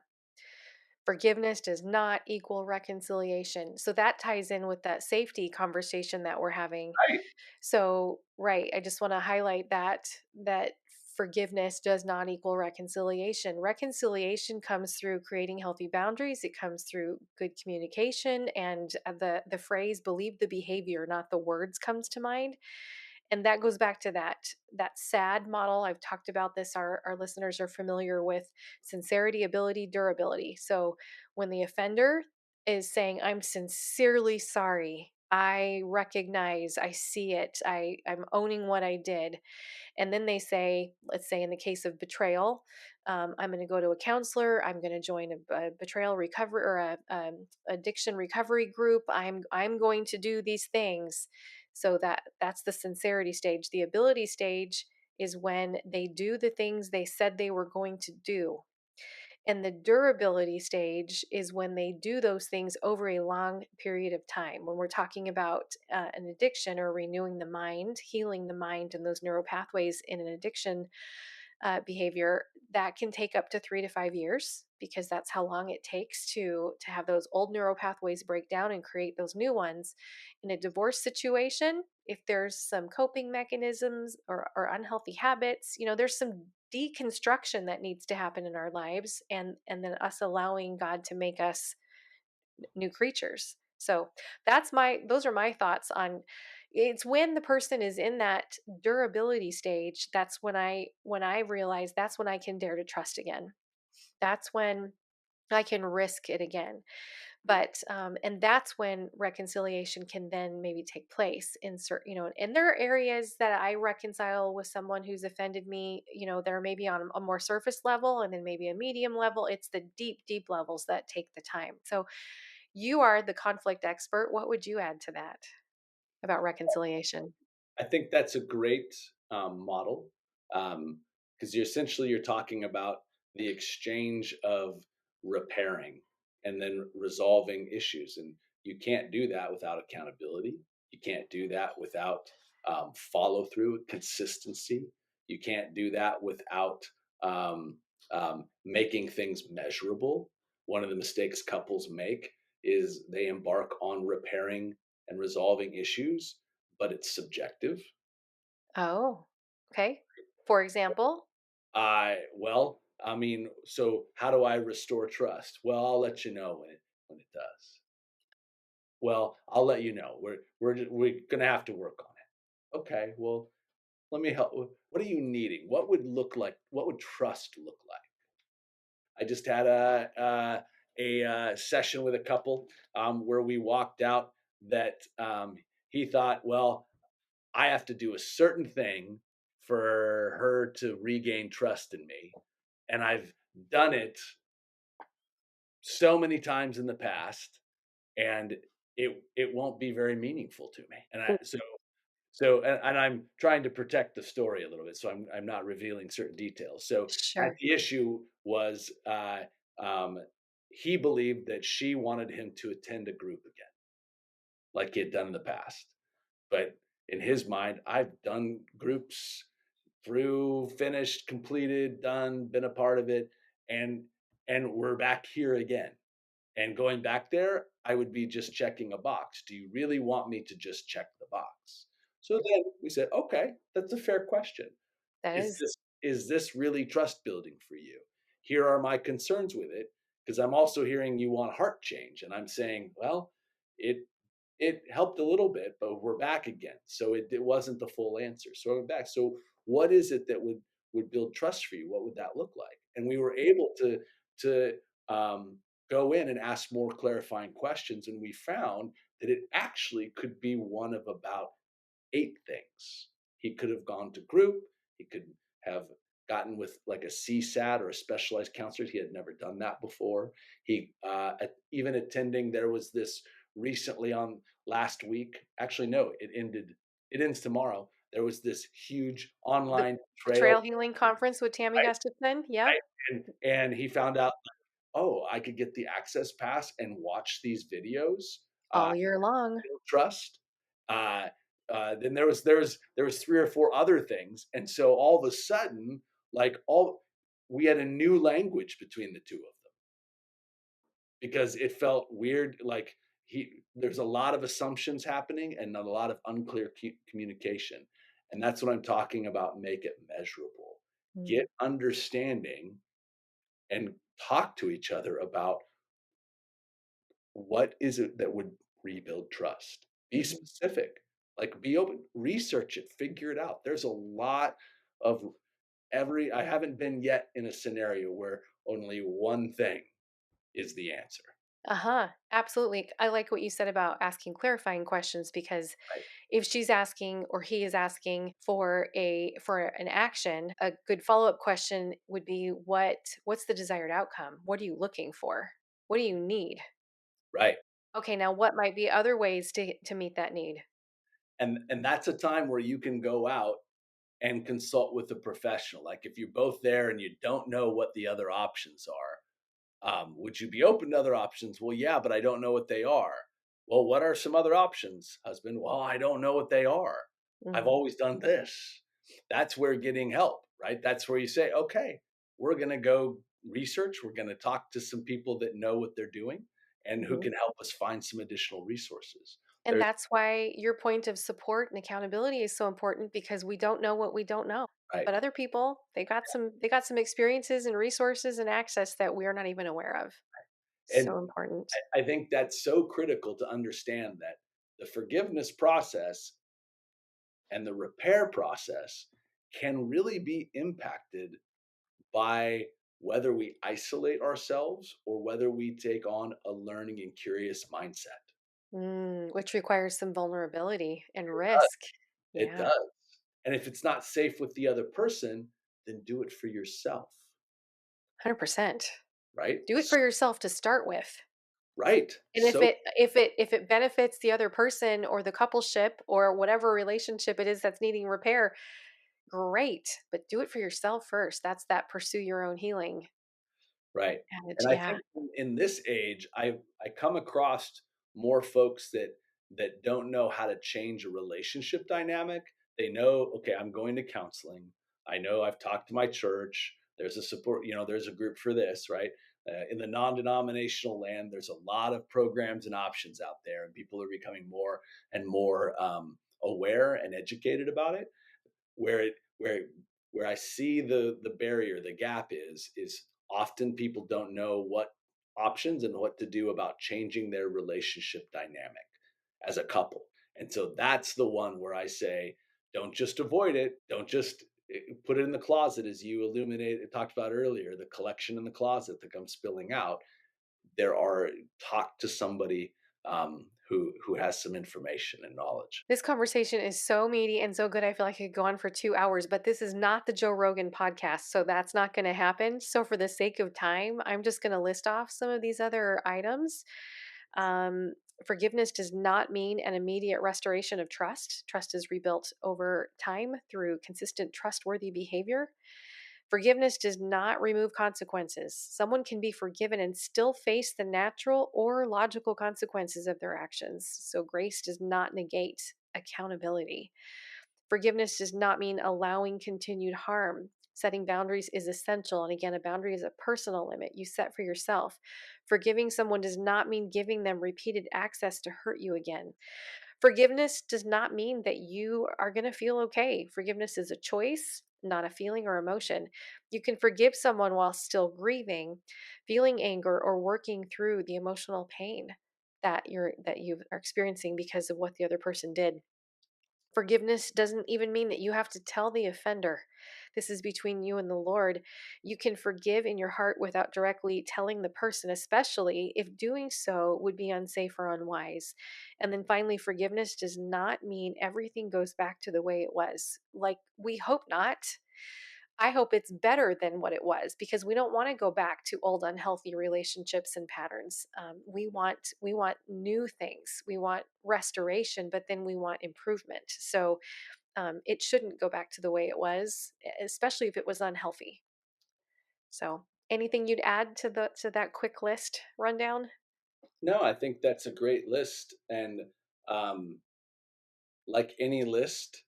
Forgiveness does not equal reconciliation. So that ties in with that safety conversation that we're having. Right. So, right, I just want to highlight that forgiveness does not equal reconciliation. Reconciliation comes through creating healthy boundaries. It comes through good communication, and the phrase "believe the behavior, not the words" comes to mind. And that goes back to that sad model. I've talked about this. Our listeners are familiar with sincerity, ability, durability. So when the offender is saying, "I'm sincerely sorry, I recognize, I see it, I'm owning what I did," and then they say, let's say in the case of betrayal, I'm going to go to a counselor, I'm going to join a betrayal recovery or a addiction recovery group, I'm going to do these things. So that's the sincerity stage. The ability stage is when they do the things they said they were going to do, and the durability stage is when they do those things over a long period of time. When we're talking about an addiction or renewing the mind, healing the mind and those neural pathways in an addiction behavior, that can take up to 3 to 5 years, because that's how long it takes to have those old neural pathways break down and create those new ones. In a divorce situation, if there's some coping mechanisms or unhealthy habits, there's some deconstruction that needs to happen in our lives, and then us allowing God to make us new creatures. So those are my thoughts on. It's when the person is in that durability stage, that's when I realize that's when I can dare to trust again. That's when I can risk it again. But and that's when reconciliation can then maybe take place in certain, and there are areas that I reconcile with someone who's offended me, they're maybe on a more surface level, and then maybe a medium level. It's the deep levels that take the time. So you are the conflict expert. What would you add to that about reconciliation? I think that's a great model, because you're talking about the exchange of repairing and then resolving issues, and you can't do that without accountability. You can't do that without follow through, consistency. You can't do that without um, making things measurable. One of the mistakes couples make is they embark on repairing and resolving issues, but it's subjective. Oh, okay. For example, I mean, so how do I restore trust? Well, I'll let you know when it does. Well, I'll let you know. We're gonna have to work on it. Okay. Well, let me help. What are you needing? What would look like? What would trust look like? I just had a session with a couple where we walked out. that he thought, well, I have to do a certain thing for her to regain trust in me. And I've done it so many times in the past, and it won't be very meaningful to me. And and I'm trying to protect the story a little bit, so I'm not revealing certain details. So Sure. the issue was um, he believed that she wanted him to attend a group again, like he had done in the past. But in his mind, I've done groups through, finished, completed, done, been a part of it, and we're back here again. And going back there, I would be just checking a box. Do you really want me to just check the box? So then we said, okay, that's a fair question. That Is is. this really trust building for you? Here are my concerns with it, because I'm also hearing you want heart change, and I'm saying, well, it helped a little bit, but we're back again. So it wasn't the full answer. So we're back. So what is it that would build trust for you? What would that look like? And we were able to um, go in and ask more clarifying questions, and we found that it actually could be one of about 8 things. He could have gone to group. He could have gotten with like a CSAT or a specialized counselor. He had never done that before. He even attending. There was this recently on last week. Actually, no, it ended. It ends tomorrow. There was this huge The online trail, Betrayal Healing Conference with Tammy right? Gustafson. Yep. Right, and he found out, oh, I could get the access pass and watch these videos. Uh, All year long. trust. Uh, then there was 3 or 4 other things, and so all of a sudden, like all we had a new language between the two of them because it felt weird. Like there's a lot of assumptions happening and a lot of unclear communication, and that's what I'm talking about. Make it measurable. Mm, Get understanding and talk to each other about what is it that would rebuild trust? Be mhm. specific. Like be open, research it, figure it out. There's a lot of I haven't been yet in a scenario where only one thing is the answer. Uh-huh. Absolutely. I like what you said about asking clarifying questions because Right. if she's asking or he is asking for an action, a good follow-up question would be what's the desired outcome? What are you looking for? What do you need? Right. Okay, now what might be other ways to meet that need? And that's a time where you can go out and consult with a professional. Like if you're both there and you don't know what the other options are, would you be open to other options? Well, yeah, but I don't know what they are. Well, what are some other options, husband? Well, I don't know what they are. I've Mhm, always done this. That's where getting help, right? That's where you say, okay, we're going to go research. We're going to talk to some people that know what they're doing and who mhm. can help us find some additional resources. And There's that's why your point of support and accountability is so important because we don't know what we don't know. right. But other people, they got some experiences and resources and access that we are not even aware of. And So important. I think that's so critical to understand that the forgiveness process and the repair process can really be impacted by whether we isolate ourselves or whether we take on a learning and curious mindset. Which requires some vulnerability and It does. risk. It Yeah, does. And if it's not safe with the other person, then do it for yourself, 100%. right? Do it for yourself to start with. Right. And if So it benefits the other person or the coupleship or whatever relationship it is that's needing repair, great. But do it for yourself first. That's that pursue your own healing. right. And And I yeah. think in this age, I come across more folks that don't know how to change a relationship dynamic. They know, okay, I'm going to counseling. I know I've talked to my church. There's a support, there's a group for this, right? In the non-denominational land, there's a lot of programs and options out there, and people are becoming more and more aware and educated about it. Where it where I see the barrier, the gap is often people don't know what options and what to do about changing their relationship dynamic as a couple. And so that's the one where I say, don't just avoid it. Don't just put it in the closet, as you illuminated talked about earlier, the collection in the closet that comes spilling out. Talk to somebody who has some information and knowledge. This conversation is so meaty and so good. I feel like I could go on for 2 hours, but this is not the Joe Rogan podcast. So that's not going to happen. So, for the sake of time, I'm just going to list off some of these other items. Um, Forgiveness does not mean an immediate restoration of trust. Trust is rebuilt over time through consistent, trustworthy behavior. Forgiveness does not remove consequences. Someone can be forgiven and still face the natural or logical consequences of their actions. So, grace does not negate accountability. Forgiveness does not mean allowing continued harm. Setting boundaries is essential. And again, a boundary is a personal limit you set for yourself. Forgiving someone does not mean giving them repeated access to hurt you again. Forgiveness does not mean that you are going to feel okay. Forgiveness is a choice, not a feeling or emotion. You can forgive someone while still grieving, feeling anger, or working through the emotional pain that you are experiencing because of what the other person did. Forgiveness doesn't even mean that you have to tell the offender. This is between you and the Lord. You can forgive in your heart without directly telling the person, especially if doing so would be unsafe or unwise. And then finally, forgiveness does not mean everything goes back to the way it was. Like, we hope not. I hope it's better than what it was because we don't want to go back to old unhealthy relationships and patterns. We want new things. We want restoration, but then we want improvement. So it shouldn't go back to the way it was, especially if it was unhealthy. So, anything you'd add to that quick list rundown? No, I think that's a great list, and um, like any list,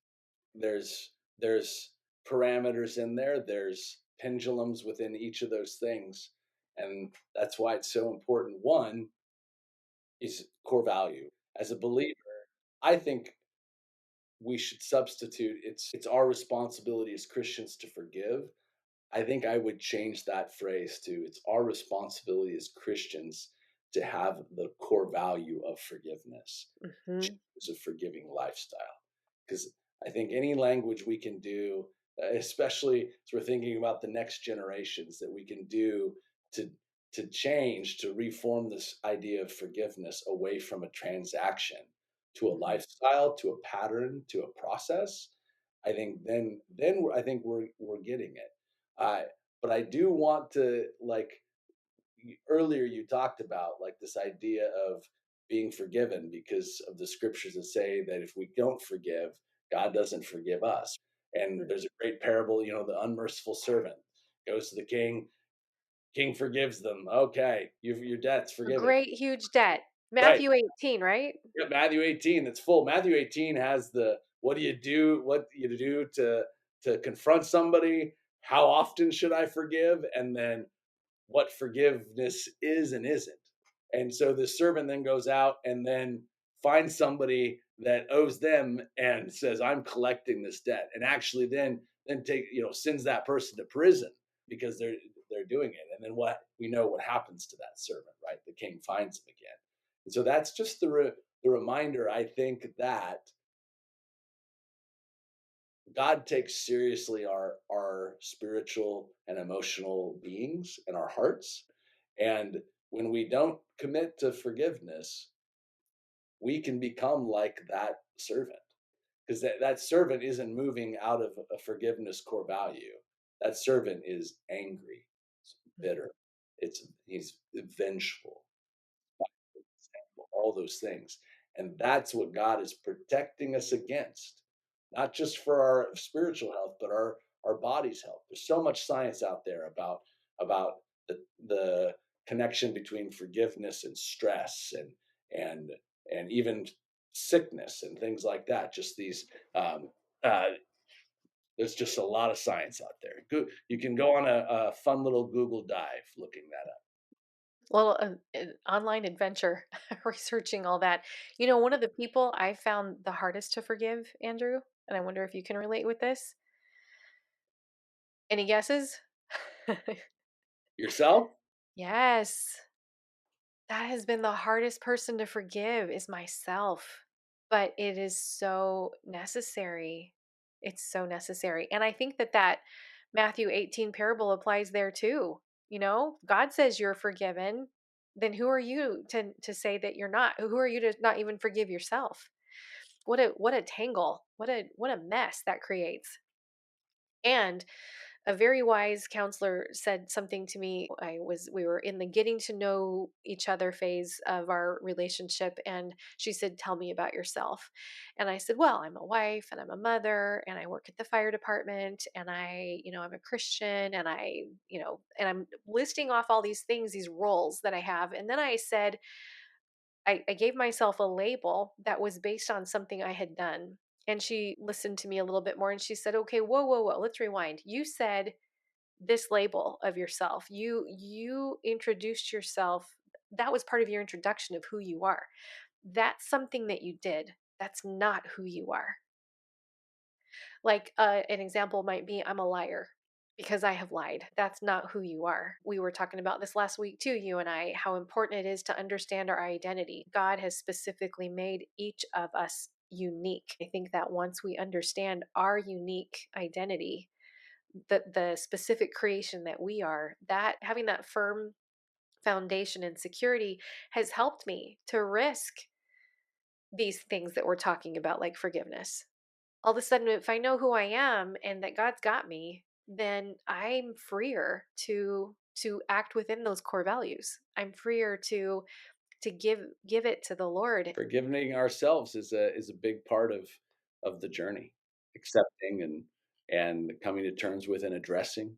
there's parameters in there. There's pendulums within each of those things, and that's why it's so important. One is core value. As a believer, I think we should substitute it's our responsibility as Christians to forgive. I think I would change that phrase to it's our responsibility as Christians to have the core value of forgiveness, Hmm. choose a forgiving lifestyle. Because I think any language we can do, especially as we're thinking about the next generations, that we can do to change, to reform this idea of forgiveness away from a transaction to a Hmm. lifestyle, to a pattern, to a process. I think then I think we're getting it. Uh, but I do want to earlier you talked about like this idea of being forgiven because of the scriptures that say that if we don't forgive, God doesn't forgive us. And there's a great parable, the unmerciful servant goes to the king, king forgives them. Okay, your debt's A forgiven. great, huge debt. Right. Matthew 18, right? Yeah, Matthew 18, that's full. Matthew 18 has the what do you do to confront somebody? How often should I forgive? And then what forgiveness is and isn't. And so the servant then goes out and then finds somebody that owes them and says, I'm collecting this debt. And actually then sends that person to prison because they're doing it. And then we know what happens to that servant, right? The king finds him again. And so that's just the reminder, I think, that God takes seriously our spiritual and emotional beings and our hearts. And when we don't commit to forgiveness, we can become like that servant because that servant isn't moving out of a forgiveness core value. That servant is angry, it's bitter, he's vengeful, all those things. And that's what God is protecting us against, not just for our spiritual health, but our body's health. There's so much science out there about the connection between forgiveness and stress and and even sickness and things like that. Just these uh, there's just a lot of science out there. You can go on a fun little Google dive looking that up. Well, an online adventure researching all that. One of the people I found the hardest to forgive, Andrew, and I wonder if you can relate with this. Any guesses? Yourself? Yes, that has been the hardest person to forgive is myself. But it is so necessary. It's so necessary. And I think that Matthew 18 parable applies there too. God says you're forgiven. then who are you to say that you're not? Who are you to not even forgive yourself? What a tangle. What a mess that creates. And a very wise counselor said something to me. We were in the getting to know each other phase of our relationship, and she said, "Tell me about yourself." And I said, "Well, I'm a wife and I'm a mother and I work at the fire department and I'm a Christian and and I'm listing off all these things, these roles that I have." And then I said, I gave myself a label that was based on something I had done. And she listened to me a little bit more and she said, "Okay, whoa, whoa, whoa, let's rewind. You said this label of yourself. You introduced yourself. That was part of your introduction of who you are. That's something that you did. That's not who you are." Like an example might be, I'm a liar because I have lied. That's not who you are. We were talking about this last week too, you and I, how important it is to understand our identity. God has specifically made each of us unique. I think that once we understand our unique identity, the specific creation that we are, that having that firm foundation and security has helped me to risk these things that we're talking about, like forgiveness. All of a sudden, if I know who I am and that God's got me, then I'm freer to act within those core values. I'm freer to give it to the Lord. Forgiving ourselves is a big part of the journey. Accepting and coming to terms with and addressing,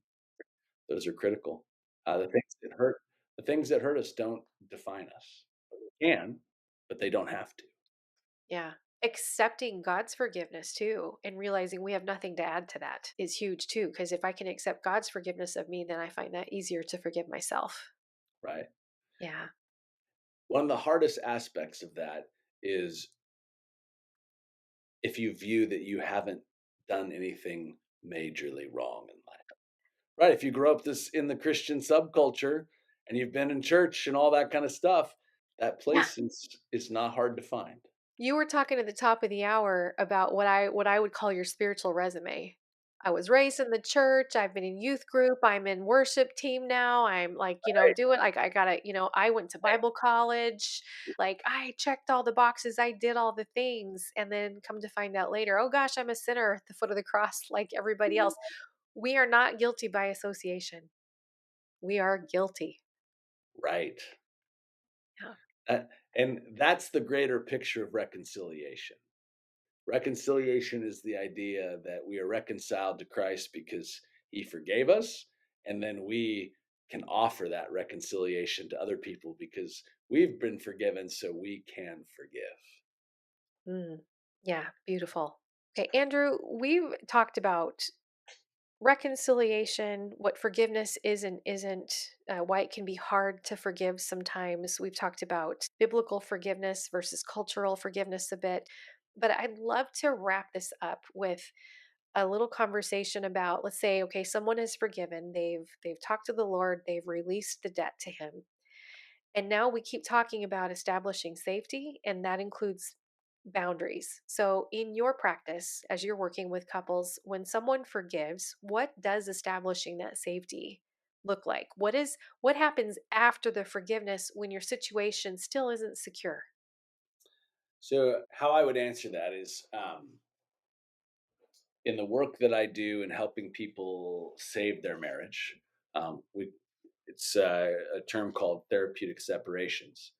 those are critical. The things that hurt us don't define us. They can, but they don't have to. Yeah. Accepting God's forgiveness too and realizing we have nothing to add to that is huge too. Because if I can accept God's forgiveness of me, then I find that easier to forgive myself. Right. Yeah. One of the hardest aspects of that is if you view that you haven't done anything majorly wrong in life. Right. If you grow up this in the Christian subculture and you've been in church and all that kind of stuff, that Yeah. place is not hard to find. You were talking at the top of the hour about what I would call your spiritual resume. I was raised in the church. I've been in youth group. I'm in worship team now. I'm like, Right. doing like I gotta, I went to Bible college. Like I checked all the boxes. I did all the things. And then come to find out later, oh gosh, I'm a sinner at the foot of the cross like everybody else. We are not guilty by association. We are guilty. Right. Yeah. Uh, and that's the greater picture of reconciliation. Reconciliation is the idea that we are reconciled to Christ because he forgave us, and then we can offer that reconciliation to other people because we've been forgiven, so we can forgive. Mm. Yeah. Beautiful. Okay, Andrew, we've talked about reconciliation, what forgiveness is and isn't, why it can be hard to forgive sometimes. We've talked about biblical forgiveness versus cultural forgiveness a bit. But I'd love to wrap this up with a little conversation about, let's say, okay, someone is forgiven, they've talked to the Lord, they've released the debt to him. And now we keep talking about establishing safety, and that includes boundaries. So, in your practice, as you're working with couples, when someone forgives, what does establishing that safety look like? What happens after the forgiveness when your situation still isn't secure? So, how I would answer that is in the work that I do in helping people save their marriage, we it's a term called therapeutic separations.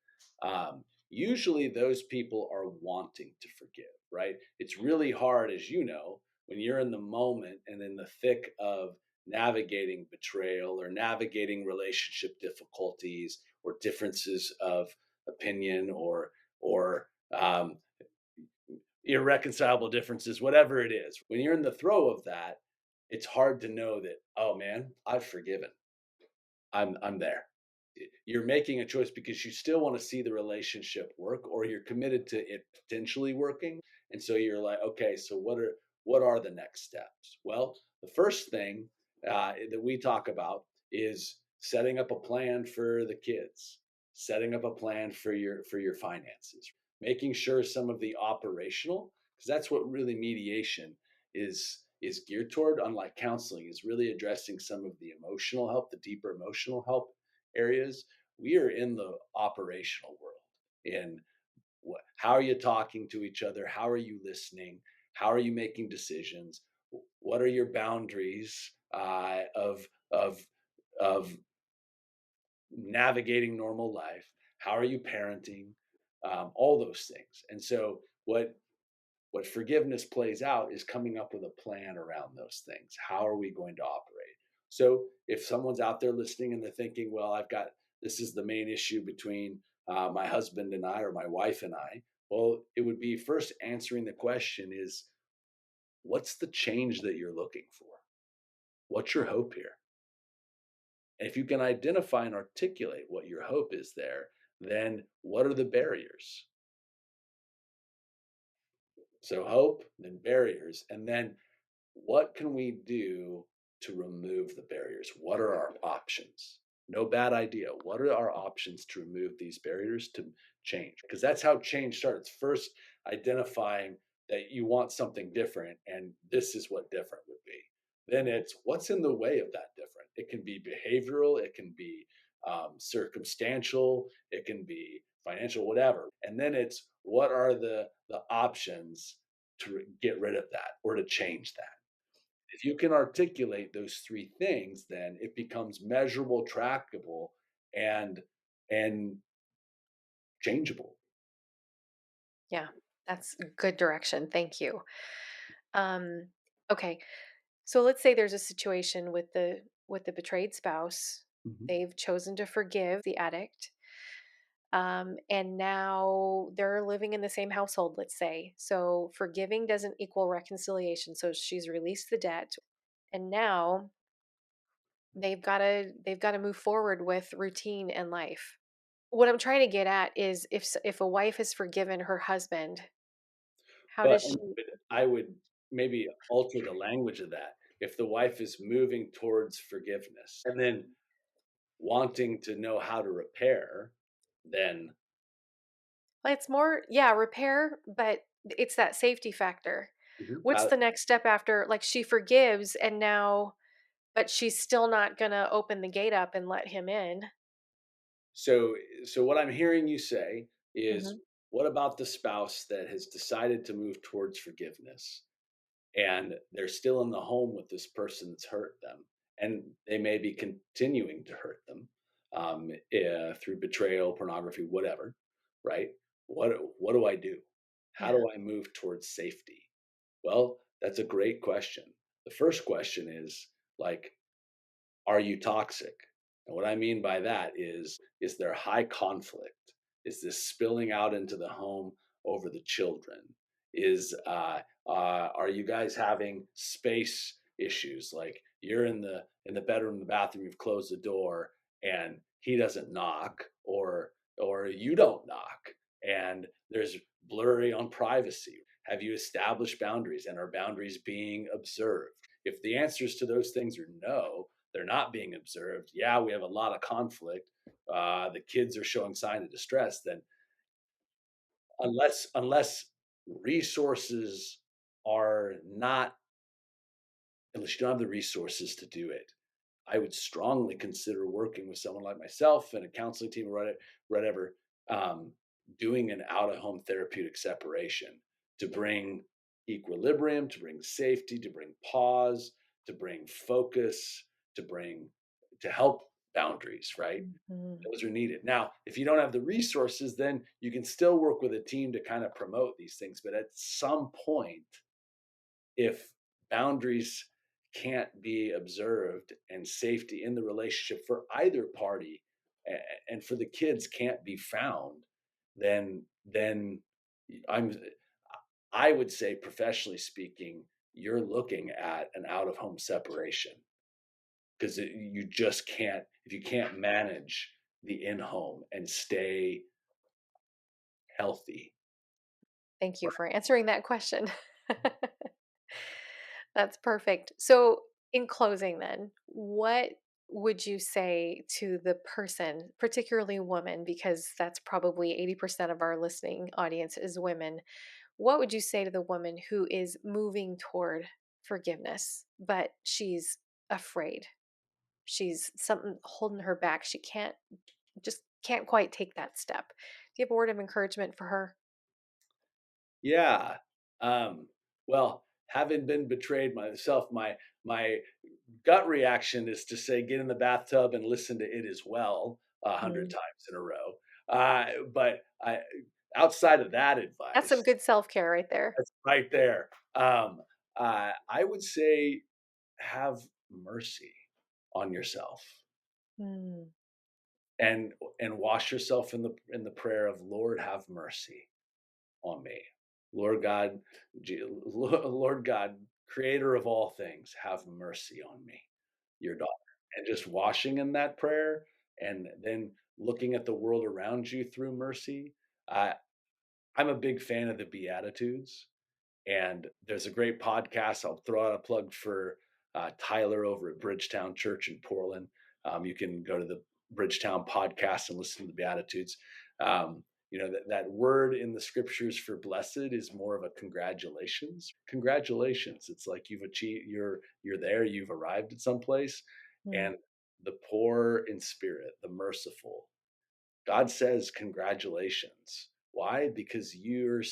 Usually, those people are wanting to forgive, right? It's really hard, as you know, when you're in the moment and in the thick of navigating betrayal or navigating relationship difficulties or differences of opinion or irreconcilable differences, whatever it is. When you're in the throw of that, it's hard to know that, oh man, I've forgiven. I'm there. You're making a choice because you still want to see the relationship work or you're committed to it potentially working. And so you're like, okay, so what are the next steps? Well, the first thing that we talk about is setting up a plan for the kids, setting up a plan for your finances, making sure some of the operational, because that's what really mediation is geared toward, unlike counseling, is really addressing some of the emotional help, the deeper emotional help areas. We are in the operational world. In how are you talking to each other? How are you listening? How are you making decisions? What are your boundaries of of navigating normal life? How are you parenting? All those things. And so what forgiveness plays out is coming up with a plan around those things. How are we going to operate? So if someone's out there listening and they're thinking, well, I've got this is the main issue between my husband and I, or my wife and I, well, it would be first answering the question is, what's the change that you're looking for? What's your hope here? And if you can identify and articulate what your hope is there, then what are the barriers? So hope, then barriers, and then what can we do to remove the barriers? What are our options? No bad idea. What are our options to remove these barriers to change? Because that's how change starts. First, identifying that you want something different, and this is what different would be. Then it's what's in the way of that different. It can be behavioral, it can be circumstantial, it can be financial, whatever. And then it's what are the options to get rid of that or to change that. If you can articulate those three things, then it becomes measurable, trackable, and and changeable. Yeah, that's good direction. Thank you. Um, okay, so let's say there's a situation with the betrayed spouse. Mhm. They've chosen to forgive the addict. And now they're living in the same household, let's say. So forgiving doesn't equal reconciliation. So she's released the debt, and now they've got to move forward with routine and life. What I'm trying to get at is if a wife has forgiven her husband, how But does she? I would maybe alter the language of that. If the wife is moving towards forgiveness and then wanting to know how to repair, then It's more, yeah, repair, but it's that safety factor. Mhm. What's the next step after, like, she forgives and now, but she's still not gonna open the gate up and let him in? so what I'm hearing you say is, Mhm. what about the spouse that has decided to move towards forgiveness? And they're still in the home with this person that's hurt them, and they may be continuing to hurt them through betrayal, pornography, whatever. Right? What do I do? How Yeah. do I move towards safety? Well, that's a great question. The first question is like, are you toxic? And what I mean by that is there high conflict? Is this spilling out into the home over the children? Is are you guys having space issues? Like you're in the bedroom, the bathroom, you've closed the door, and he doesn't knock, or you don't knock, and there's blurry on privacy. Have you established boundaries, and are boundaries being observed? If the answers to those things are no, they're not being observed. Yeah, we have a lot of conflict. The kids are showing signs of distress. Then, unless resources are not, unless you don't have the resources to do it, I would strongly consider working with someone like myself and a counseling team or whatever, um, doing an out of home therapeutic separation to bring equilibrium, to bring safety, to bring pause, to bring focus, to bring to help boundaries, right? Mhm. Those are needed. Now, if you don't have the resources, then you can still work with a team to kind of promote these things. But at some point, if boundaries can't be observed and safety in the relationship for either party and for the kids can't be found, then I'm I would say, professionally speaking, you're looking at an out of home separation because you just can't, if you can't manage the in home and stay healthy. Thank you for answering that question. That's perfect. So, in closing, then, what would you say to the person, particularly women, because that's probably 80% of our listening audience is women? What would you say to the woman who is moving toward forgiveness, but she's afraid? She's something holding her back. She can't. just can't quite take that step. Do you have a word of encouragement for her? Yeah. Um, well, having been betrayed myself, my gut reaction is to say, get in the bathtub and listen to It Is Well 100 Mm. times in a row. But outside of that That's some advice, good self-care right there. that's right there. I would say have mercy on yourself Mm. and wash yourself in the prayer of Lord, have mercy on me. Lord God, Lord God, creator of all things, have mercy on me, your daughter. And just washing in that prayer and then looking at the world around you through mercy. I, I'm a big fan of the Beatitudes. And there's a great podcast. I'll throw out a plug for Tyler over at Bridgetown Church in Portland. You can go to the Bridgetown podcast and listen to the Beatitudes. That word in the scriptures for blessed is more of a congratulations. Congratulations. It's like you've achieved, you're there, you've arrived at some place. Mm. And the poor in spirit, the merciful, God says, congratulations. Why? Because you're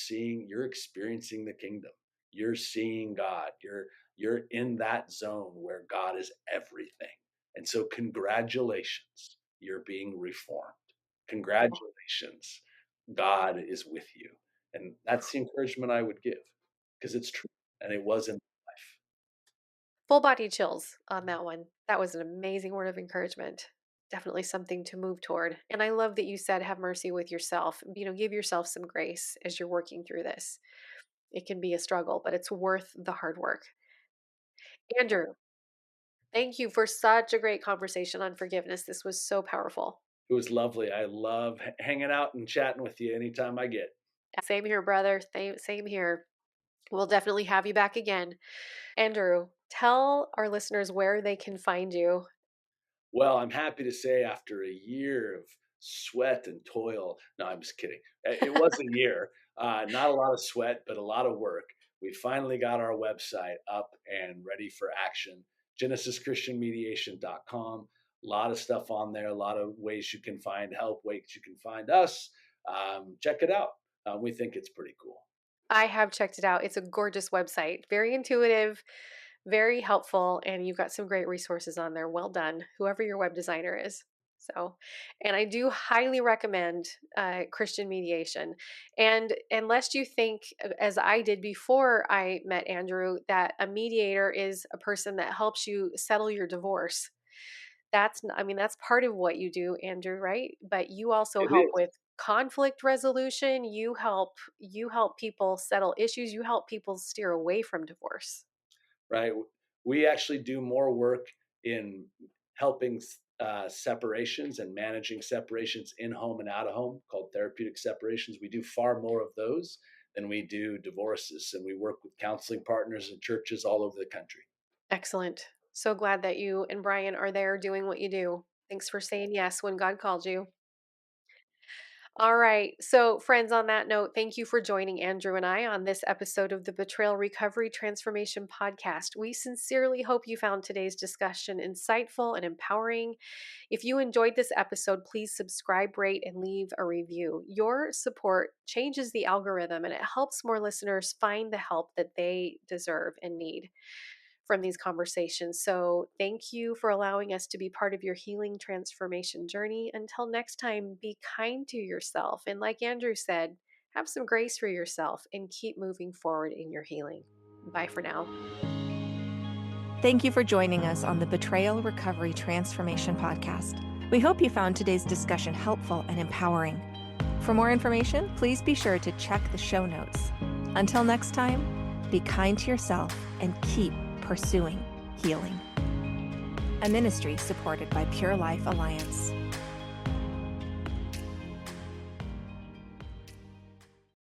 experiencing the kingdom. You're seeing God. You're in that zone where God is everything. And so congratulations, you're being reformed. Congratulations, God is with you. And that's the encouragement I would give because it's true. And it was in life. Full body chills on that one. That was an amazing word of encouragement. Definitely something to move toward. And I love that you said have mercy with yourself. Give yourself some grace as you're working through this. It can be a struggle, but it's worth the hard work. Andrew, thank you for such a great conversation on forgiveness. This was so powerful. It was lovely. I love hanging out and chatting with you anytime I get. Same here, brother. Same here. We'll definitely have you back again. Andrew, tell our listeners where they can find you. Well, I'm happy to say after a year of sweat and toil, no, I'm just kidding. It was a year, not a lot of sweat, but a lot of work. We finally got our website up and ready for action. GenesisChristianMediation.com. A lot of stuff on there, a lot of ways you can find help, ways you can find us. Check it out. We think it's pretty cool. I have checked it out. It's a gorgeous website, very intuitive, very helpful, and you've got some great resources on there. Well done, whoever your web designer is. So, and I do highly recommend Christian Mediation. And unless you think, as I did before I met Andrew, that a mediator is a person that helps you settle your divorce. That's part of what you do, Andrew, right? But you also It help is. with conflict resolution. You help people settle issues. You help people steer away from divorce. Right? We actually do more work in helping separations and managing separations in home and out of home, called therapeutic separations. We do far more of those than we do divorces, and we work with counseling partners and churches all over the country. Excellent. So glad that you and Brian are there doing what you do. Thanks for saying yes when God called you. All right. So, friends, on that note, thank you for joining Andrew and I on this episode of the Betrayal Recovery Transformation Podcast. We sincerely hope you found today's discussion insightful and empowering. If you enjoyed this episode, please subscribe, rate, and leave a review. Your support changes the algorithm and it helps more listeners find the help that they deserve and need from these conversations. So, thank you for allowing us to be part of your healing transformation journey. Until next time, be kind to yourself. And, like Andrew said, have some grace for yourself and keep moving forward in your healing. Bye for now. Thank you for joining us on the Betrayal Recovery Transformation Podcast. We hope you found today's discussion helpful and empowering. For more information, please be sure to check the show notes. Until next time, be kind to yourself and keep pursuing healing. A ministry supported by Pure Life Alliance.